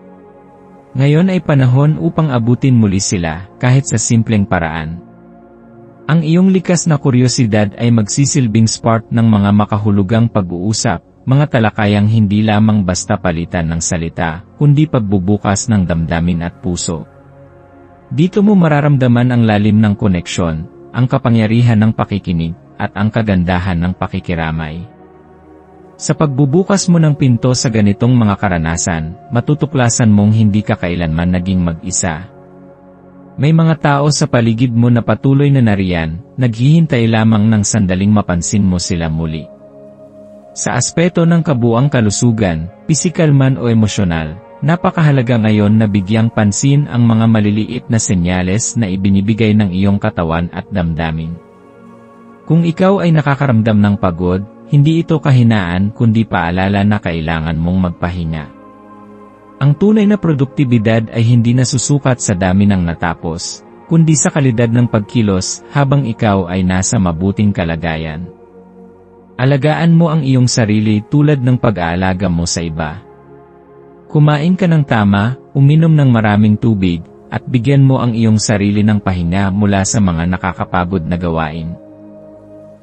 Ngayon ay panahon upang abutin muli sila kahit sa simpleng paraan. Ang iyong likas na kuryosidad ay magsisilbing spark ng mga makahulugang pag-uusap, mga talakayang hindi lamang basta palitan ng salita, kundi pagbubukas ng damdamin at puso. Dito mo mararamdaman ang lalim ng koneksyon, ang kapangyarihan ng pakikinig, at ang kagandahan ng pakikiramay. Sa pagbubukas mo ng pinto sa ganitong mga karanasan, matutuklasan mong hindi ka kailanman naging mag-isa. May mga tao sa paligid mo na patuloy na nariyan, naghihintay lamang ng sandaling mapansin mo sila muli. Sa aspeto ng kabuang kalusugan, pisikal man o emosyonal, napakahalaga ngayon na bigyang pansin ang mga maliliit na senyales na ibinibigay ng iyong katawan at damdamin. Kung ikaw ay nakakaramdam ng pagod, hindi ito kahinaan kundi paalala na kailangan mong magpahinga. Ang tunay na produktibidad ay hindi nasusukat sa dami ng natapos, kundi sa kalidad ng pagkilos habang ikaw ay nasa mabuting kalagayan. Alagaan mo ang iyong sarili tulad ng pag-aalaga mo sa iba. Kumain ka ng tama, uminom ng maraming tubig, at bigyan mo ang iyong sarili ng pahinga mula sa mga nakakapagod na gawain.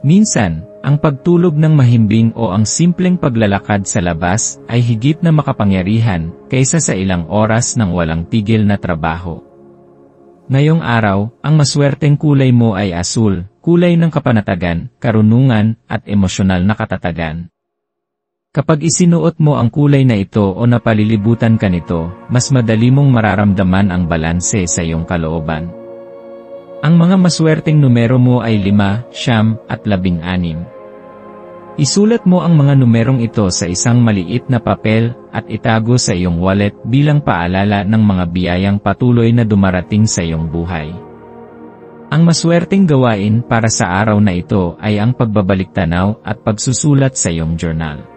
Minsan, ang pagtulog ng mahimbing o ang simpleng paglalakad sa labas ay higit na makapangyarihan kaysa sa ilang oras ng walang tigil na trabaho. Ngayong araw, ang maswerteng kulay mo ay asul, kulay ng kapanatagan, karunungan, at emosyonal na katatagan. Kapag isinuot mo ang kulay na ito o napalilibutan ka nito, mas madali mong mararamdaman ang balanse sa iyong kalooban. Ang mga maswerteng numero mo ay 5, 9, at 16. Isulat mo ang mga numerong ito sa isang maliit na papel at itago sa iyong wallet bilang paalala ng mga biyayang patuloy na dumarating sa iyong buhay. Ang maswerteng gawain para sa araw na ito ay ang pagbabalik-tanaw at pagsusulat sa iyong journal.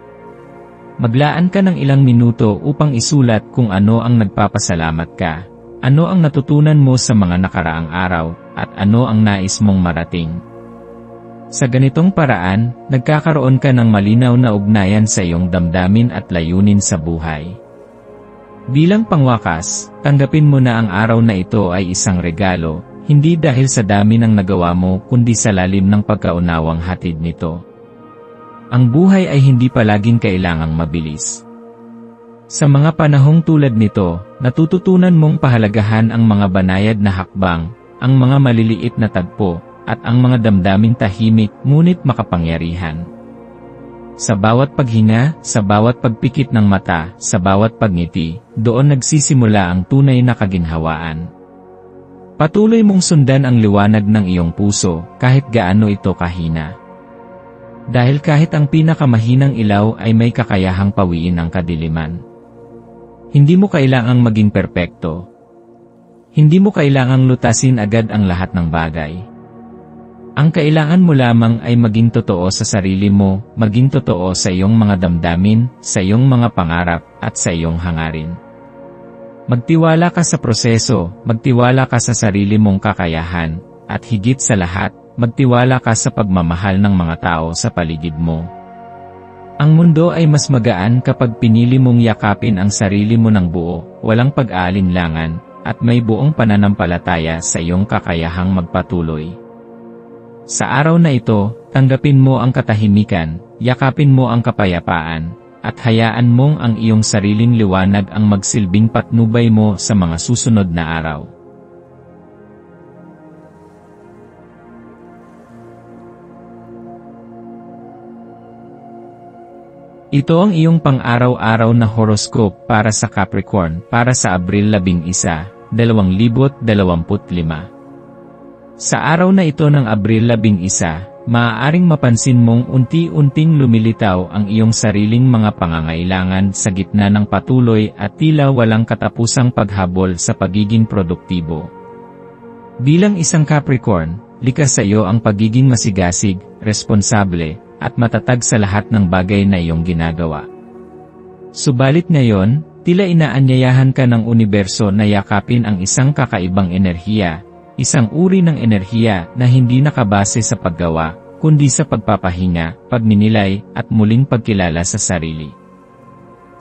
Maglaan ka ng ilang minuto upang isulat kung ano ang nagpapasalamat ka, ano ang natutunan mo sa mga nakaraang araw, at ano ang nais mong marating. Sa ganitong paraan, nagkakaroon ka ng malinaw na ugnayan sa iyong damdamin at layunin sa buhay. Bilang pangwakas, tanggapin mo na ang araw na ito ay isang regalo, hindi dahil sa dami ng nagawa mo kundi sa lalim ng pagkaunawang hatid nito. Ang buhay ay hindi palaging kailangang mabilis. Sa mga panahong tulad nito, natututunan mong pahalagahan ang mga banayad na hakbang, ang mga maliliit na tagpo, at ang mga damdaming tahimik ngunit makapangyarihan. Sa bawat paghinga, sa bawat pagpikit ng mata, sa bawat pagngiti, doon nagsisimula ang tunay na kaginhawaan. Patuloy mong sundan ang liwanag ng iyong puso, kahit gaano ito kahina. Dahil kahit ang pinakamahinang ilaw ay may kakayahang pawiin ang kadiliman. Hindi mo kailangang maging perpekto. Hindi mo kailangang lutasin agad ang lahat ng bagay. Ang kailangan mo lamang ay maging totoo sa sarili mo, maging totoo sa iyong mga damdamin, sa iyong mga pangarap, at sa iyong hangarin. Magtiwala ka sa proseso, magtiwala ka sa sarili mong kakayahan, at higit sa lahat, magtiwala ka sa pagmamahal ng mga tao sa paligid mo. Ang mundo ay mas magaan kapag pinili mong yakapin ang sarili mo ng buo, walang pag-aalinlangan, at may buong pananampalataya sa iyong kakayahang magpatuloy. Sa araw na ito, tanggapin mo ang katahimikan, yakapin mo ang kapayapaan, at hayaan mong ang iyong sariling liwanag ang magsilbing patnubay mo sa mga susunod na araw. Ito ang iyong pang-araw-araw na horoscope para sa Capricorn para sa Abril 11, 2025. Sa araw na ito ng Abril 11, maaaring mapansin mong unti-unting lumilitaw ang iyong sariling mga pangangailangan sa gitna ng patuloy at tila walang katapusang paghabol sa pagiging produktibo. Bilang isang Capricorn, likas sa iyo ang pagiging masigasig, responsable, at matatag sa lahat ng bagay na iyong ginagawa. Subalit ngayon, tila inaanyayahan ka ng universo na yakapin ang isang kakaibang enerhiya, isang uri ng enerhiya na hindi nakabase sa paggawa, kundi sa pagpapahinga, pagninilay, at muling pagkilala sa sarili.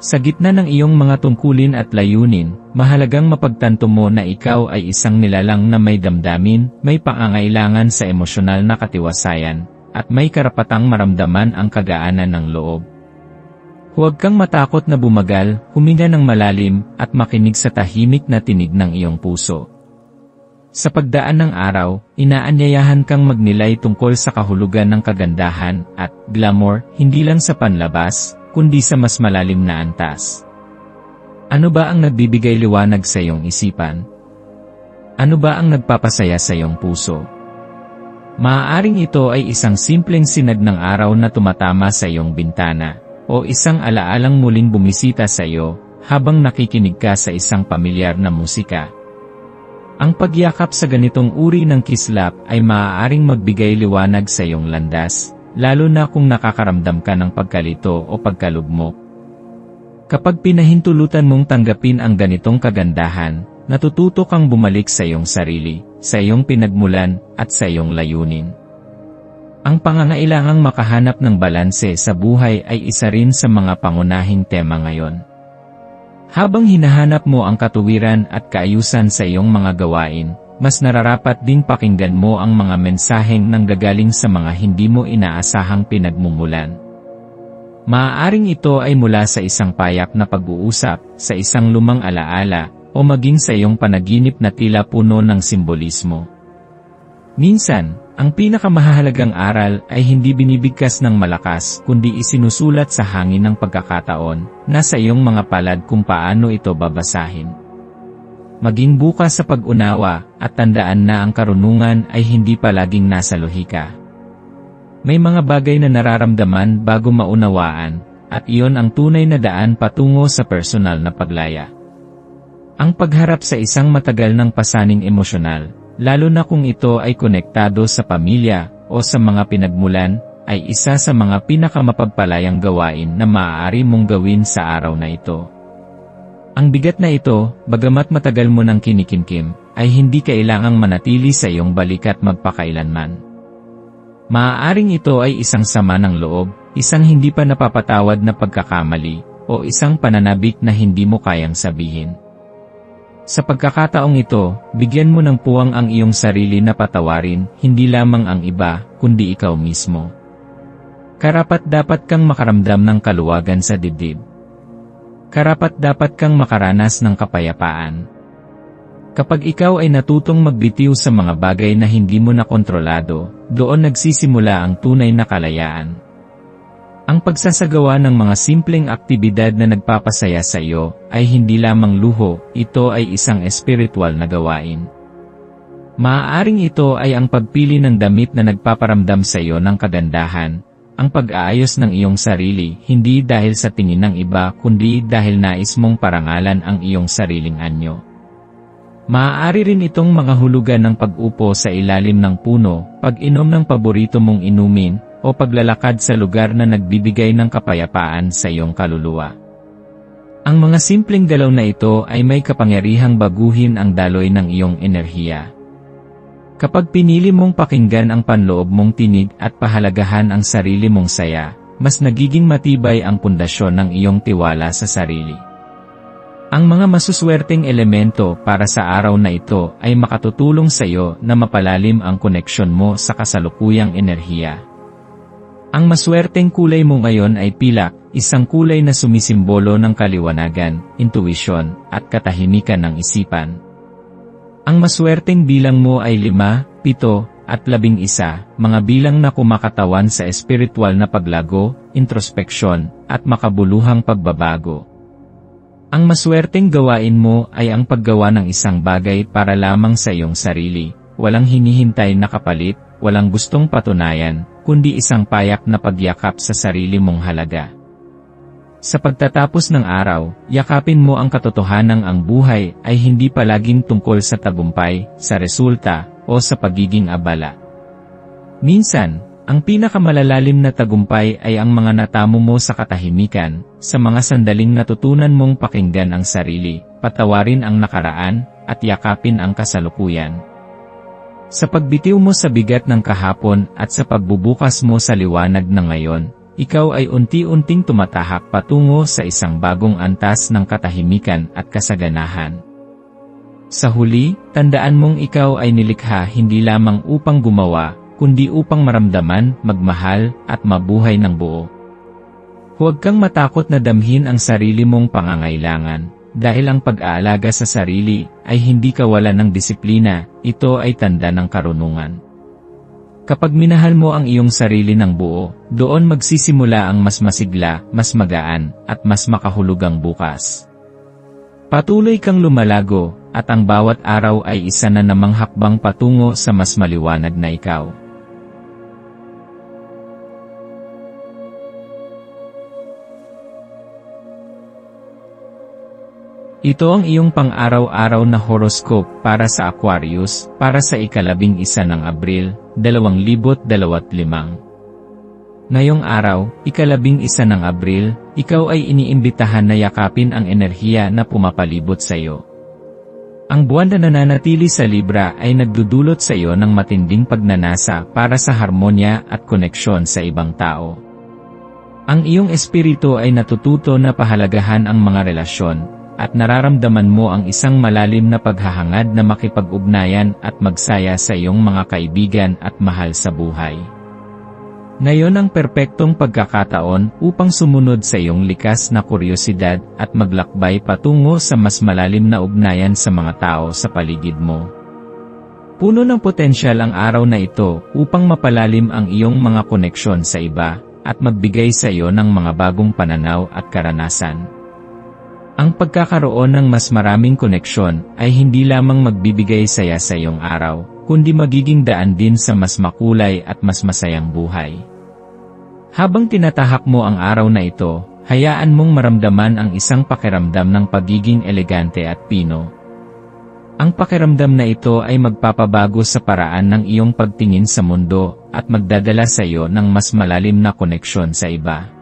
Sa gitna ng iyong mga tungkulin at layunin, mahalagang mapagtanto mo na ikaw ay isang nilalang na may damdamin, may pangangailangan sa emosyonal na katiwasayan, at may karapatang maramdaman ang kagaanan ng loob. Huwag kang matakot na bumagal, huminga ng malalim, at makinig sa tahimik na tinig ng iyong puso. Sa pagdaan ng araw, inaanyayahan kang magnilay tungkol sa kahulugan ng kagandahan at glamour, hindi lang sa panlabas, kundi sa mas malalim na antas. Ano ba ang nagbibigay liwanag sa iyong isipan? Ano ba ang nagpapasaya sa iyong puso? Maaaring ito ay isang simpleng sinag ng araw na tumatama sa iyong bintana, o isang alaalang muling bumisita sa iyo, habang nakikinig ka sa isang pamilyar na musika. Ang pagyakap sa ganitong uri ng kislap ay maaaring magbigay liwanag sa iyong landas, lalo na kung nakakaramdam ka ng pagkalito o pagkalugmok. Kapag pinahintulutan mong tanggapin ang ganitong kagandahan, natututo kang bumalik sa iyong sarili, sa iyong pinagmulan, at sa iyong layunin. Ang pangangailangang makahanap ng balanse sa buhay ay isa rin sa mga pangunahing tema ngayon. Habang hinahanap mo ang katuwiran at kaayusan sa iyong mga gawain, mas nararapat ding pakinggan mo ang mga mensaheng nanggagaling sa mga hindi mo inaasahang pinagmumulan. Maaaring ito ay mula sa isang payak na pag-uusap, sa isang lumang alaala, o maging sa iyong panaginip na tila puno ng simbolismo. Minsan, ang pinakamahalagang aral ay hindi binibigkas ng malakas kundi isinusulat sa hangin ng pagkakataon, nasa iyong mga palad kung paano ito babasahin. Maging bukas sa pag-unawa, at tandaan na ang karunungan ay hindi palaging nasa lohika. May mga bagay na nararamdaman bago maunawaan, at iyon ang tunay na daan patungo sa personal na paglaya. Ang pagharap sa isang matagal ng pasaning emosyonal, lalo na kung ito ay konektado sa pamilya o sa mga pinagmulan, ay isa sa mga pinakamapagpalayang gawain na maaari mong gawin sa araw na ito. Ang bigat na ito, bagamat matagal mo nang kinikimkim, ay hindi kailangang manatili sa iyong balikat magpakailanman. Maaaring ito ay isang sama ng loob, isang hindi pa napapatawad na pagkakamali, o isang pananabik na hindi mo kayang sabihin. Sa pagkakataong ito, bigyan mo ng puwang ang iyong sarili na patawarin, hindi lamang ang iba, kundi ikaw mismo. Karapat-dapat kang makaramdam ng kaluwagan sa dibdib. Karapat-dapat kang makaranas ng kapayapaan. Kapag ikaw ay natutong magbitiw sa mga bagay na hindi mo na kontrolado, doon nagsisimula ang tunay na kalayaan. Ang pagsasagawa ng mga simpleng aktibidad na nagpapasaya sa iyo ay hindi lamang luho, ito ay isang espiritual na gawain. Maaaring ito ay ang pagpili ng damit na nagpaparamdam sa iyo ng kagandahan, ang pag-aayos ng iyong sarili, hindi dahil sa tingin ng iba kundi dahil nais mong parangalan ang iyong sariling anyo. Maaari rin itong mga hulugan ng pag-upo sa ilalim ng puno, pag-inom ng paborito mong inumin, o paglalakad sa lugar na nagbibigay ng kapayapaan sa iyong kaluluwa. Ang mga simpleng galaw na ito ay may kapangyarihang baguhin ang daloy ng iyong enerhiya. Kapag pinili mong pakinggan ang panloob mong tinig at pahalagahan ang sarili mong saya, mas nagiging matibay ang pundasyon ng iyong tiwala sa sarili. Ang mga masuswerteng elemento para sa araw na ito ay makatutulong sa iyo na mapalalim ang koneksyon mo sa kasalukuyang enerhiya. Ang maswerteng kulay mo ngayon ay pilak, isang kulay na sumisimbolo ng kaliwanagan, intuisyon, at katahimikan ng isipan. Ang maswerteng bilang mo ay 5, 7, at 11, mga bilang na kumakatawan sa espiritual na paglago, introspeksyon, at makabuluhang pagbabago. Ang maswerteng gawain mo ay ang paggawa ng isang bagay para lamang sa iyong sarili, walang hinihintay na kapalit, walang gustong patunayan, kundi isang payak na pagyakap sa sarili mong halaga. Sa pagtatapos ng araw, yakapin mo ang katotohanang ang buhay ay hindi palaging tungkol sa tagumpay, sa resulta, o sa pagiging abala. Minsan, ang pinakamalalalim na tagumpay ay ang mga natamo mo sa katahimikan, sa mga sandaling natutunan mong pakinggan ang sarili, patawarin ang nakaraan, at yakapin ang kasalukuyan. Sa pagbitiw mo sa bigat ng kahapon at sa pagbubukas mo sa liwanag ng ngayon, ikaw ay unti-unting tumatahak patungo sa isang bagong antas ng katahimikan at kasaganahan. Sa huli, tandaan mong ikaw ay nilikha hindi lamang upang gumawa, kundi upang maramdaman, magmahal, at mabuhay ng buo. Huwag kang matakot na damhin ang sarili mong pangangailangan, dahil ang pag-aalaga sa sarili ay hindi kawalan ng disiplina, ito ay tanda ng karunungan. Kapag minahal mo ang iyong sarili ng buo, doon magsisimula ang mas masigla, mas magaan, at mas makahulugang bukas. Patuloy kang lumalago, at ang bawat araw ay isa na namang hakbang patungo sa mas maliwanag na ikaw. Ito ang iyong pang-araw-araw na horoscope para sa Aquarius, para sa ika-11 ng Abril, 2025. Ngayong araw, ika-11 ng Abril, ikaw ay iniimbitahan na yakapin ang enerhiya na pumapalibot sa iyo. Ang buwan na nananatili sa Libra ay nagdudulot sa iyo ng matinding pagnanasa para sa harmonya at koneksyon sa ibang tao. Ang iyong espiritu ay natututo na pahalagahan ang mga relasyon, at nararamdaman mo ang isang malalim na paghahangad na makipag-ugnayan at magsaya sa iyong mga kaibigan at mahal sa buhay. Ngayon ang perpektong pagkakataon upang sumunod sa iyong likas na kuryosidad at maglakbay patungo sa mas malalim na ugnayan sa mga tao sa paligid mo. Puno ng potensyal ang araw na ito upang mapalalim ang iyong mga koneksyon sa iba at magbigay sa iyo ng mga bagong pananaw at karanasan. Ang pagkakaroon ng mas maraming koneksyon ay hindi lamang magbibigay saya sa iyong araw, kundi magiging daan din sa mas makulay at mas masayang buhay. Habang tinatahak mo ang araw na ito, hayaan mong maramdaman ang isang pakiramdam ng pagiging elegante at pino. Ang pakiramdam na ito ay magpapabago sa paraan ng iyong pagtingin sa mundo at magdadala sa iyo ng mas malalim na koneksyon sa iba.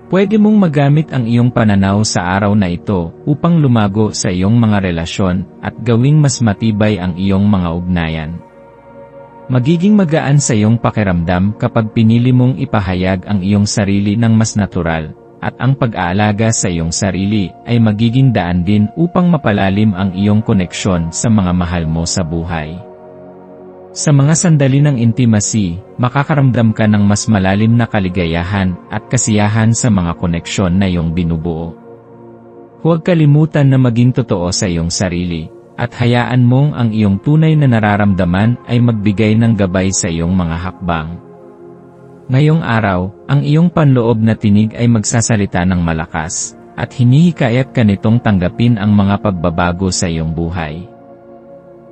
Pwede mong magamit ang iyong pananaw sa araw na ito upang lumago sa iyong mga relasyon at gawing mas matibay ang iyong mga ugnayan. Magiging magaan sa iyong pakiramdam kapag pinili mong ipahayag ang iyong sarili ng mas natural, at ang pag-aalaga sa iyong sarili ay magiging daan din upang mapalalim ang iyong koneksyon sa mga mahal mo sa buhay. Sa mga sandali ng intimacy, makakaramdam ka ng mas malalim na kaligayahan at kasiyahan sa mga koneksyon na iyong binubuo. Huwag kalimutan na maging totoo sa iyong sarili, at hayaan mong ang iyong tunay na nararamdaman ay magbigay ng gabay sa iyong mga hakbang. Ngayong araw, ang iyong panloob na tinig ay magsasalita ng malakas, at hinihikayat ka nitong tanggapin ang mga pagbabago sa iyong buhay.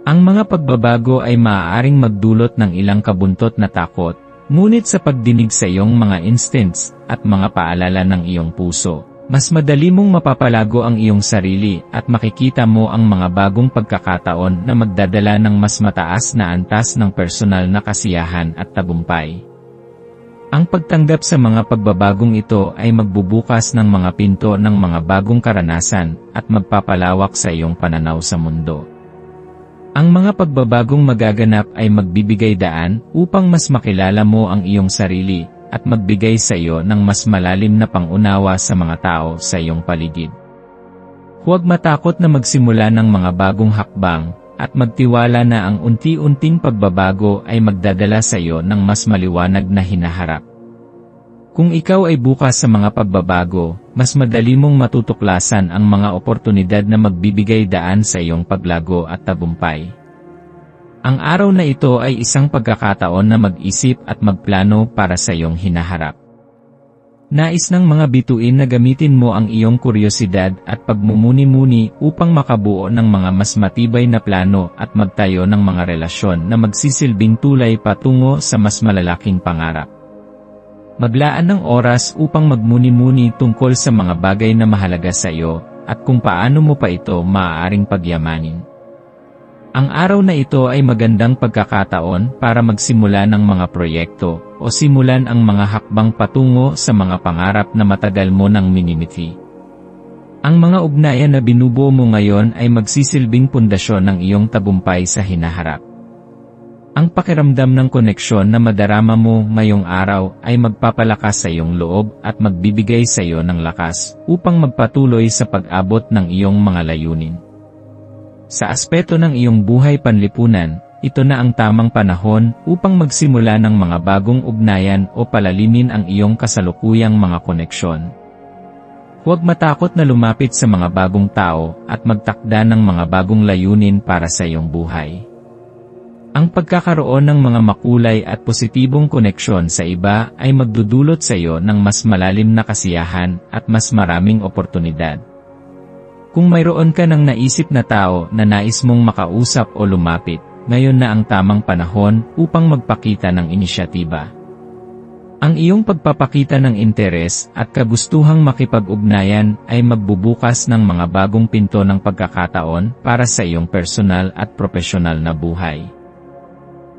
Ang mga pagbabago ay maaaring magdulot ng ilang kabuntot na takot, ngunit sa pagdinig sa iyong mga instincts at mga paalala ng iyong puso, mas madali mong mapapalago ang iyong sarili at makikita mo ang mga bagong pagkakataon na magdadala ng mas mataas na antas ng personal na kasiyahan at tagumpay. Ang pagtanggap sa mga pagbabagong ito ay magbubukas ng mga pinto ng mga bagong karanasan at magpapalawak sa iyong pananaw sa mundo. Ang mga pagbabagong magaganap ay magbibigay daan upang mas makilala mo ang iyong sarili at magbigay sa iyo ng mas malalim na pangunawa sa mga tao sa iyong paligid. Huwag matakot na magsimula ng mga bagong hakbang at magtiwala na ang unti-unting pagbabago ay magdadala sa iyo ng mas maliwanag na hinaharap. Kung ikaw ay bukas sa mga pagbabago, mas madali mong matutuklasan ang mga oportunidad na magbibigay daan sa iyong paglago at tagumpay. Ang araw na ito ay isang pagkakataon na mag-isip at magplano para sa iyong hinaharap. Nais ng mga bituin na gamitin mo ang iyong kuryosidad at pagmumuni-muni upang makabuo ng mga mas matibay na plano at magtayo ng mga relasyon na magsisilbing tulay patungo sa mas malalaking pangarap. Maglaan ng oras upang magmuni-muni tungkol sa mga bagay na mahalaga sa iyo at kung paano mo pa ito maaaring pagyamanin. Ang araw na ito ay magandang pagkakataon para magsimula ng mga proyekto o simulan ang mga hakbang patungo sa mga pangarap na matagal mo nang minimiti. Ang mga ugnayan na binubuo mo ngayon ay magsisilbing pundasyon ng iyong tagumpay sa hinaharap. Ang pakiramdam ng koneksyon na madarama mo ngayong araw ay magpapalakas sa iyong loob at magbibigay sa iyo ng lakas upang magpatuloy sa pag-abot ng iyong mga layunin. Sa aspeto ng iyong buhay panlipunan, ito na ang tamang panahon upang magsimula ng mga bagong ugnayan o palalimin ang iyong kasalukuyang mga koneksyon. Huwag matakot na lumapit sa mga bagong tao at magtakda ng mga bagong layunin para sa iyong buhay. Ang pagkakaroon ng mga makulay at positibong koneksyon sa iba ay magdudulot sa iyo ng mas malalim na kasiyahan at mas maraming oportunidad. Kung mayroon ka ng naisip na tao na nais mong makausap o lumapit, ngayon na ang tamang panahon upang magpakita ng inisyatiba. Ang iyong pagpapakita ng interes at kagustuhang makipag-ugnayan ay magbubukas ng mga bagong pinto ng pagkakataon para sa iyong personal at profesional na buhay.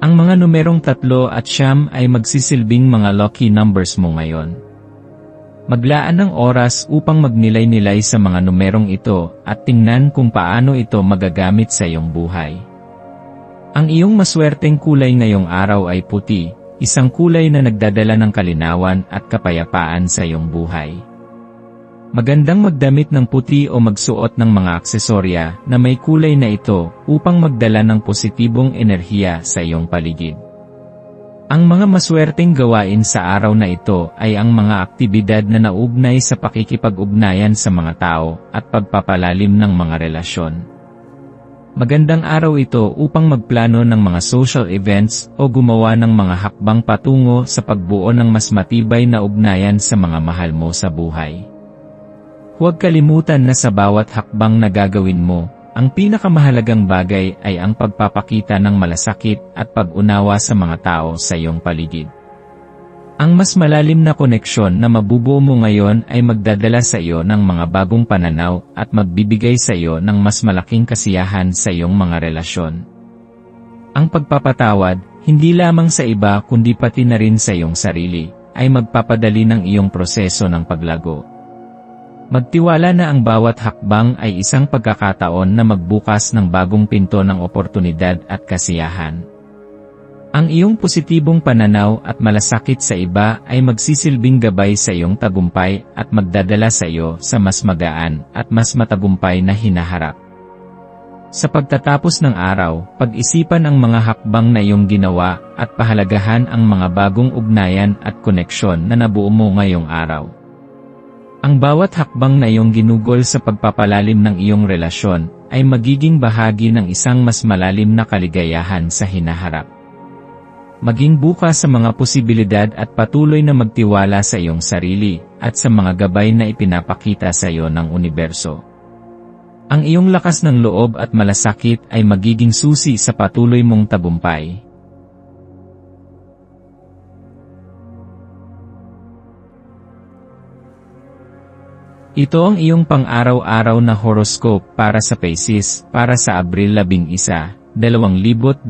Ang mga numerong 3 at 9 ay magsisilbing mga lucky numbers mo ngayon. Maglaan ng oras upang magnilay-nilay sa mga numerong ito at tingnan kung paano ito magagamit sa iyong buhay. Ang iyong maswerteng kulay ngayong araw ay puti, isang kulay na nagdadala ng kalinawan at kapayapaan sa iyong buhay. Magandang magdamit ng puti o magsuot ng mga aksesorya na may kulay na ito upang magdala ng positibong enerhiya sa iyong paligid. Ang mga maswerteng gawain sa araw na ito ay ang mga aktibidad na naugnay sa pakikipag-ugnayan sa mga tao at pagpapalalim ng mga relasyon. Magandang araw ito upang magplano ng mga social events o gumawa ng mga hakbang patungo sa pagbuo ng mas matibay na ugnayan sa mga mahal mo sa buhay. Huwag kalimutan na sa bawat hakbang na gagawin mo, ang pinakamahalagang bagay ay ang pagpapakita ng malasakit at pag-unawa sa mga tao sa iyong paligid. Ang mas malalim na koneksyon na mabubuo mo ngayon ay magdadala sa iyo ng mga bagong pananaw at magbibigay sa iyo ng mas malaking kasiyahan sa iyong mga relasyon. Ang pagpapatawad, hindi lamang sa iba kundi pati na rin sa iyong sarili, ay magpapadali ng iyong proseso ng paglago. Magtiwala na ang bawat hakbang ay isang pagkakataon na magbukas ng bagong pinto ng oportunidad at kasiyahan. Ang iyong positibong pananaw at malasakit sa iba ay magsisilbing gabay sa iyong tagumpay at magdadala sa iyo sa mas magaan at mas matagumpay na hinaharap. Sa pagtatapos ng araw, pag-isipan ang mga hakbang na iyong ginawa at pahalagahan ang mga bagong ugnayan at koneksyon na nabuo mo ngayong araw. Ang bawat hakbang na iyong ginugol sa pagpapalalim ng iyong relasyon ay magiging bahagi ng isang mas malalim na kaligayahan sa hinaharap. Maging bukas sa mga posibilidad at patuloy na magtiwala sa iyong sarili at sa mga gabay na ipinapakita sa iyo ng universo. Ang iyong lakas ng loob at malasakit ay magiging susi sa patuloy mong tagumpay. Ito ang iyong pang-araw-araw na horoscope para sa Pisces para sa Abril 11, 2025.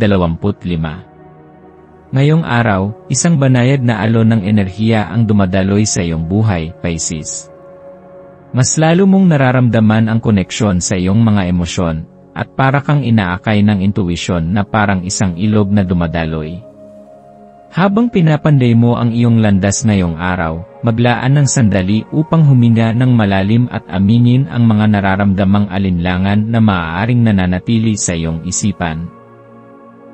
Ngayong araw, isang banayad na alon ng enerhiya ang dumadaloy sa iyong buhay, Pisces. Mas lalo mong nararamdaman ang koneksyon sa iyong mga emosyon, at para kang inaakay ng intuwisyon na parang isang ilog na dumadaloy. Habang pinapanday mo ang iyong landas ngayong araw, maglaan ng sandali upang huminga ng malalim at aminin ang mga nararamdamang alinlangan na maaaring nananatili sa iyong isipan.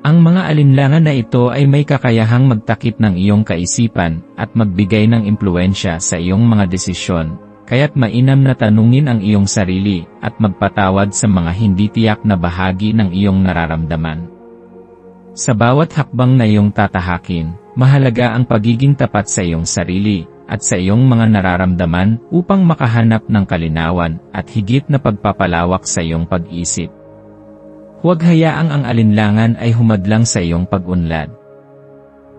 Ang mga alinlangan na ito ay may kakayahang magtakip ng iyong kaisipan at magbigay ng impluwensya sa iyong mga desisyon, kaya't mainam na tanungin ang iyong sarili at magpatawad sa mga hindi tiyak na bahagi ng iyong nararamdaman. Sa bawat hakbang na iyong tatahakin, mahalaga ang pagiging tapat sa iyong sarili at sa iyong mga nararamdaman upang makahanap ng kalinawan at higit na pagpapalawak sa iyong pag-isip. Huwag hayaang ang alinlangan ay humadlang sa iyong pag-unlad.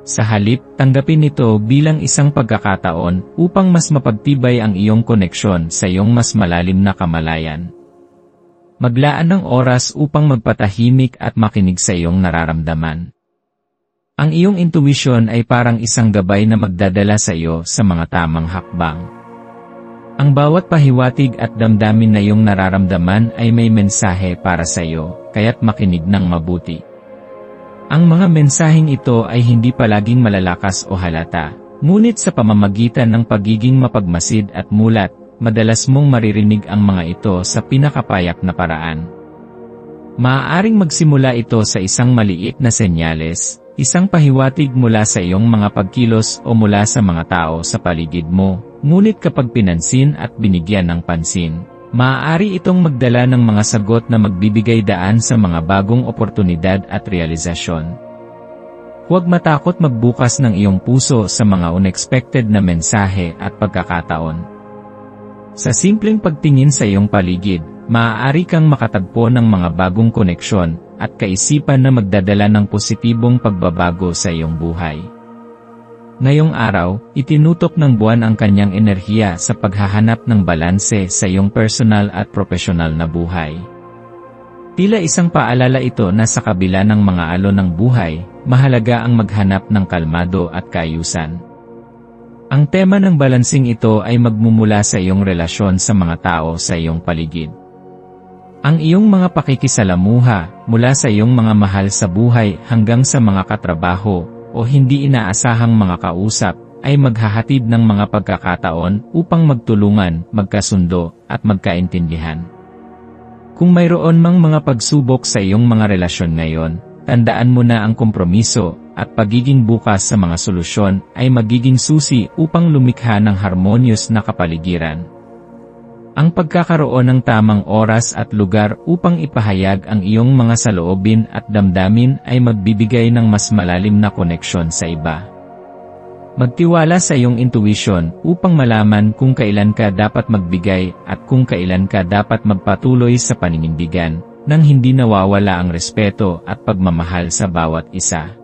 Sa halip, tanggapin ito bilang isang pagkakataon upang mas mapagtibay ang iyong koneksyon sa iyong mas malalim na kamalayan. Maglaan ng oras upang magpatahimik at makinig sa iyong nararamdaman. Ang iyong intuition ay parang isang gabay na magdadala sa iyo sa mga tamang hakbang. Ang bawat pahiwatig at damdamin na iyong nararamdaman ay may mensahe para sa iyo, kaya't makinig ng mabuti. Ang mga mensaheng ito ay hindi palaging malalakas o halata, ngunit sa pamamagitan ng pagiging mapagmasid at mulat, madalas mong maririnig ang mga ito sa pinakapayak na paraan. Maaaring magsimula ito sa isang maliit na senyales, isang pahiwatig mula sa iyong mga pagkilos o mula sa mga tao sa paligid mo, ngunit kapag pinansin at binigyan ng pansin, maaari itong magdala ng mga sagot na magbibigay daan sa mga bagong oportunidad at realisasyon. Huwag matakot magbukas ng iyong puso sa mga unexpected na mensahe at pagkakataon. Sa simpleng pagtingin sa iyong paligid, maaari kang makatagpo ng mga bagong koneksyon at kaisipan na magdadala ng positibong pagbabago sa iyong buhay. Ngayong araw, itinutok ng buwan ang kanyang enerhiya sa paghahanap ng balanse sa iyong personal at profesional na buhay. Tila isang paalala ito na sa kabila ng mga alon ng buhay, mahalaga ang maghanap ng kalmado at kaayusan. Ang tema ng balansing ito ay magmumula sa iyong relasyon sa mga tao sa iyong paligid. Ang iyong mga pakikisalamuha, mula sa iyong mga mahal sa buhay hanggang sa mga katrabaho o hindi inaasahang mga kausap, ay maghahatid ng mga pagkakataon upang magtulungan, magkasundo, at magkaintindihan. Kung mayroon mang mga pagsubok sa iyong mga relasyon ngayon, tandaan mo na ang kompromiso at pagiging bukas sa mga solusyon ay magiging susi upang lumikha ng harmonious na kapaligiran. Ang pagkakaroon ng tamang oras at lugar upang ipahayag ang iyong mga saloobin at damdamin ay magbibigay ng mas malalim na koneksyon sa iba. Magtiwala sa iyong intuition upang malaman kung kailan ka dapat magbigay at kung kailan ka dapat magpatuloy sa paninindigan, nang hindi nawawala ang respeto at pagmamahal sa bawat isa.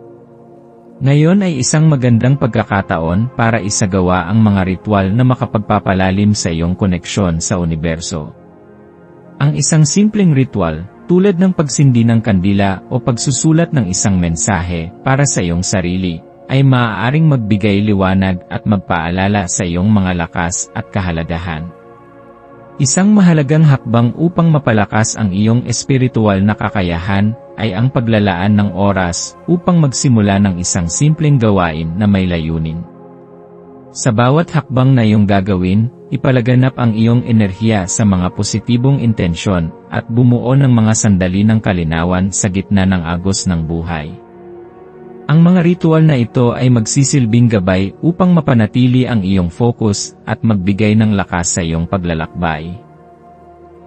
Ngayon ay isang magandang pagkakataon para isagawa ang mga ritual na makapagpapalalim sa iyong koneksyon sa universo. Ang isang simpleng ritual, tulad ng pagsindi ng kandila o pagsusulat ng isang mensahe para sa iyong sarili, ay maaaring magbigay liwanag at magpaalala sa iyong mga lakas at kahalagahan. Isang mahalagang hakbang upang mapalakas ang iyong espiritual na kakayahan ay ang paglalaan ng oras upang magsimula ng isang simpleng gawain na may layunin. Sa bawat hakbang na iyong gagawin, ipalaganap ang iyong enerhiya sa mga positibong intensyon at bumuo ng mga sandali ng kalinawan sa gitna ng agos ng buhay. Ang mga ritual na ito ay magsisilbing gabay upang mapanatili ang iyong focus at magbigay ng lakas sa iyong paglalakbay.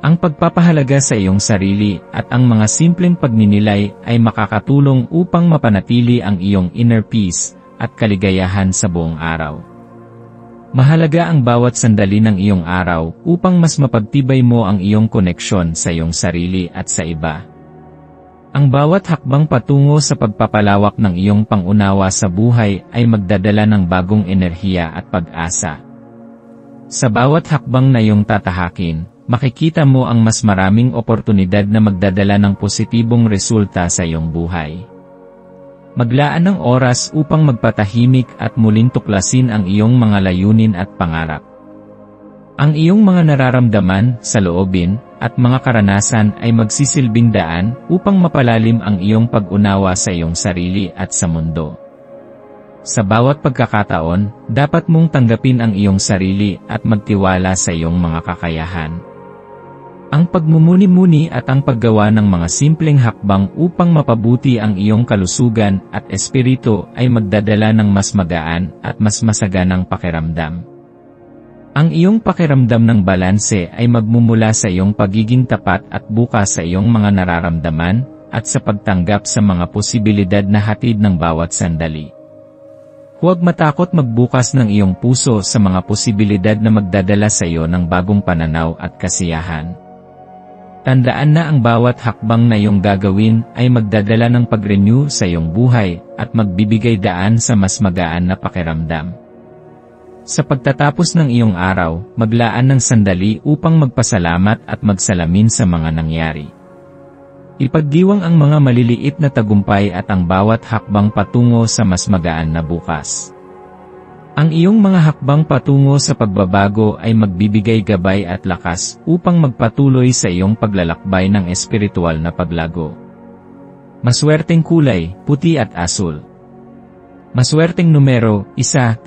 Ang pagpapahalaga sa iyong sarili at ang mga simpleng pagninilay ay makakatulong upang mapanatili ang iyong inner peace at kaligayahan sa buong araw. Mahalaga ang bawat sandali ng iyong araw upang mas mapagtibay mo ang iyong koneksyon sa iyong sarili at sa iba. Ang bawat hakbang patungo sa pagpapalawak ng iyong pangunawa sa buhay ay magdadala ng bagong enerhiya at pag-asa. Sa bawat hakbang na iyong tatahakin, makikita mo ang mas maraming oportunidad na magdadala ng positibong resulta sa iyong buhay. Maglaan ng oras upang magpatahimik at muling tuklasin ang iyong mga layunin at pangarap. Ang iyong mga nararamdaman, saloobin, at mga karanasan ay magsisilbing daan upang mapalalim ang iyong pag-unawa sa iyong sarili at sa mundo. Sa bawat pagkakataon, dapat mong tanggapin ang iyong sarili at magtiwala sa iyong mga kakayahan. Ang pagmumuni-muni at ang paggawa ng mga simpleng hakbang upang mapabuti ang iyong kalusugan at espiritu ay magdadala ng mas magaan at mas masaganang pakiramdam. Ang iyong pakiramdam ng balanse ay magmumula sa iyong pagiging tapat at bukas sa iyong mga nararamdaman, at sa pagtanggap sa mga posibilidad na hatid ng bawat sandali. Huwag matakot magbukas ng iyong puso sa mga posibilidad na magdadala sa iyo ng bagong pananaw at kasiyahan. Tandaan na ang bawat hakbang na iyong gagawin ay magdadala ng pag-renew sa iyong buhay at magbibigay daan sa mas magaan na pakiramdam. Sa pagtatapos ng iyong araw, maglaan ng sandali upang magpasalamat at magsalamin sa mga nangyari. Ipagdiwang ang mga maliliit na tagumpay at ang bawat hakbang patungo sa mas magaan na bukas. Ang iyong mga hakbang patungo sa pagbabago ay magbibigay gabay at lakas upang magpatuloy sa iyong paglalakbay ng espiritual na paglago. Maswerteng kulay, puti at asul. Maswerteng numero, 1, 3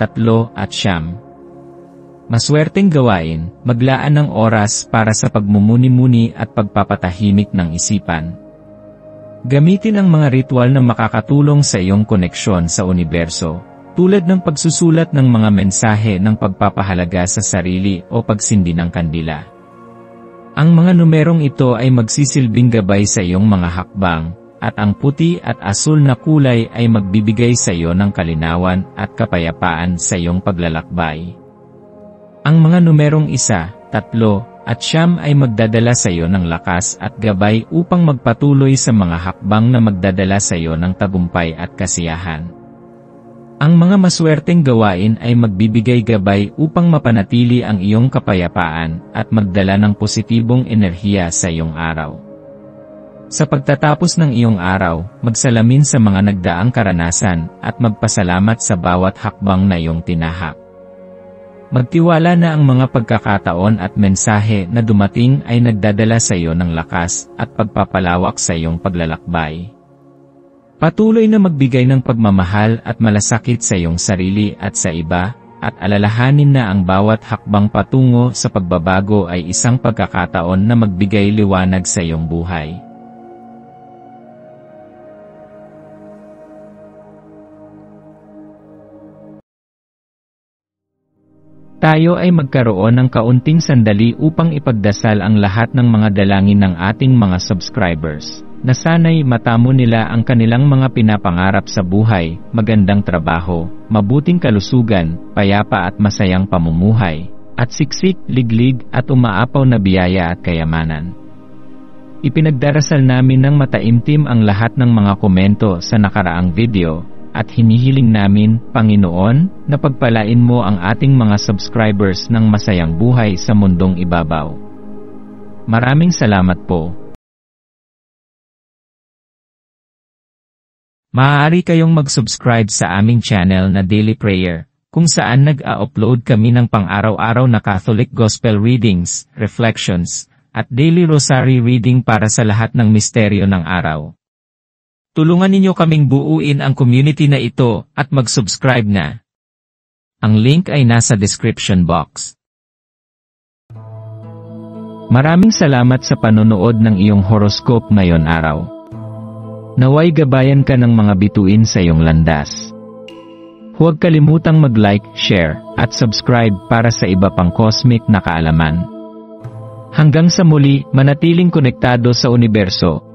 at 9. Maswerteng gawain, maglaan ng oras para sa pagmumuni-muni at pagpapatahimik ng isipan. Gamitin ang mga ritual na makakatulong sa iyong koneksyon sa universo, tulad ng pagsusulat ng mga mensahe ng pagpapahalaga sa sarili o pagsindi ng kandila. Ang mga numerong ito ay magsisilbing gabay sa iyong mga hakbang, at ang puti at asul na kulay ay magbibigay sa iyo ng kalinawan at kapayapaan sa iyong paglalakbay. Ang mga numerong 1, 3, at 9 ay magdadala sa iyo ng lakas at gabay upang magpatuloy sa mga hakbang na magdadala sa iyo ng tagumpay at kasiyahan. Ang mga maswerteng gawain ay magbibigay gabay upang mapanatili ang iyong kapayapaan at magdala ng positibong enerhiya sa iyong araw. Sa pagtatapos ng iyong araw, magsalamin sa mga nagdaang karanasan at magpasalamat sa bawat hakbang na iyong tinahak. Magtiwala na ang mga pagkakataon at mensahe na dumating ay nagdadala sa iyo ng lakas at pagpapalawak sa iyong paglalakbay. Patuloy na magbigay ng pagmamahal at malasakit sa iyong sarili at sa iba, at alalahanin na ang bawat hakbang patungo sa pagbabago ay isang pagkakataon na magbigay liwanag sa iyong buhay. Tayo ay magkaroon ng kaunting sandali upang ipagdasal ang lahat ng mga dalangin ng ating mga subscribers, na sana'y matamo nila ang kanilang mga pinapangarap sa buhay, magandang trabaho, mabuting kalusugan, payapa at masayang pamumuhay, at siksik, liglig at umaapaw na biyaya at kayamanan. Ipinagdarasal namin ng mataimtim ang lahat ng mga komento sa nakaraang video, at hinihiling namin, Panginoon, na pagpalain mo ang ating mga subscribers ng masayang buhay sa mundong ibabaw. Maraming salamat po. Maaari kayong mag-subscribe sa aming channel na Daily Prayer, kung saan nag-a-upload kami ng pang-araw-araw na Catholic Gospel readings, reflections, at daily rosary reading para sa lahat ng misteryo ng araw. Tulungan ninyo kaming buuin ang community na ito at mag-subscribe na. Ang link ay nasa description box. Maraming salamat sa panonood ng iyong horoscope ngayon araw. Naway gabayan ka ng mga bituin sa iyong landas. Huwag kalimutang mag-like, share, at subscribe para sa iba pang cosmic na kaalaman. Hanggang sa muli, manatiling konektado sa universo.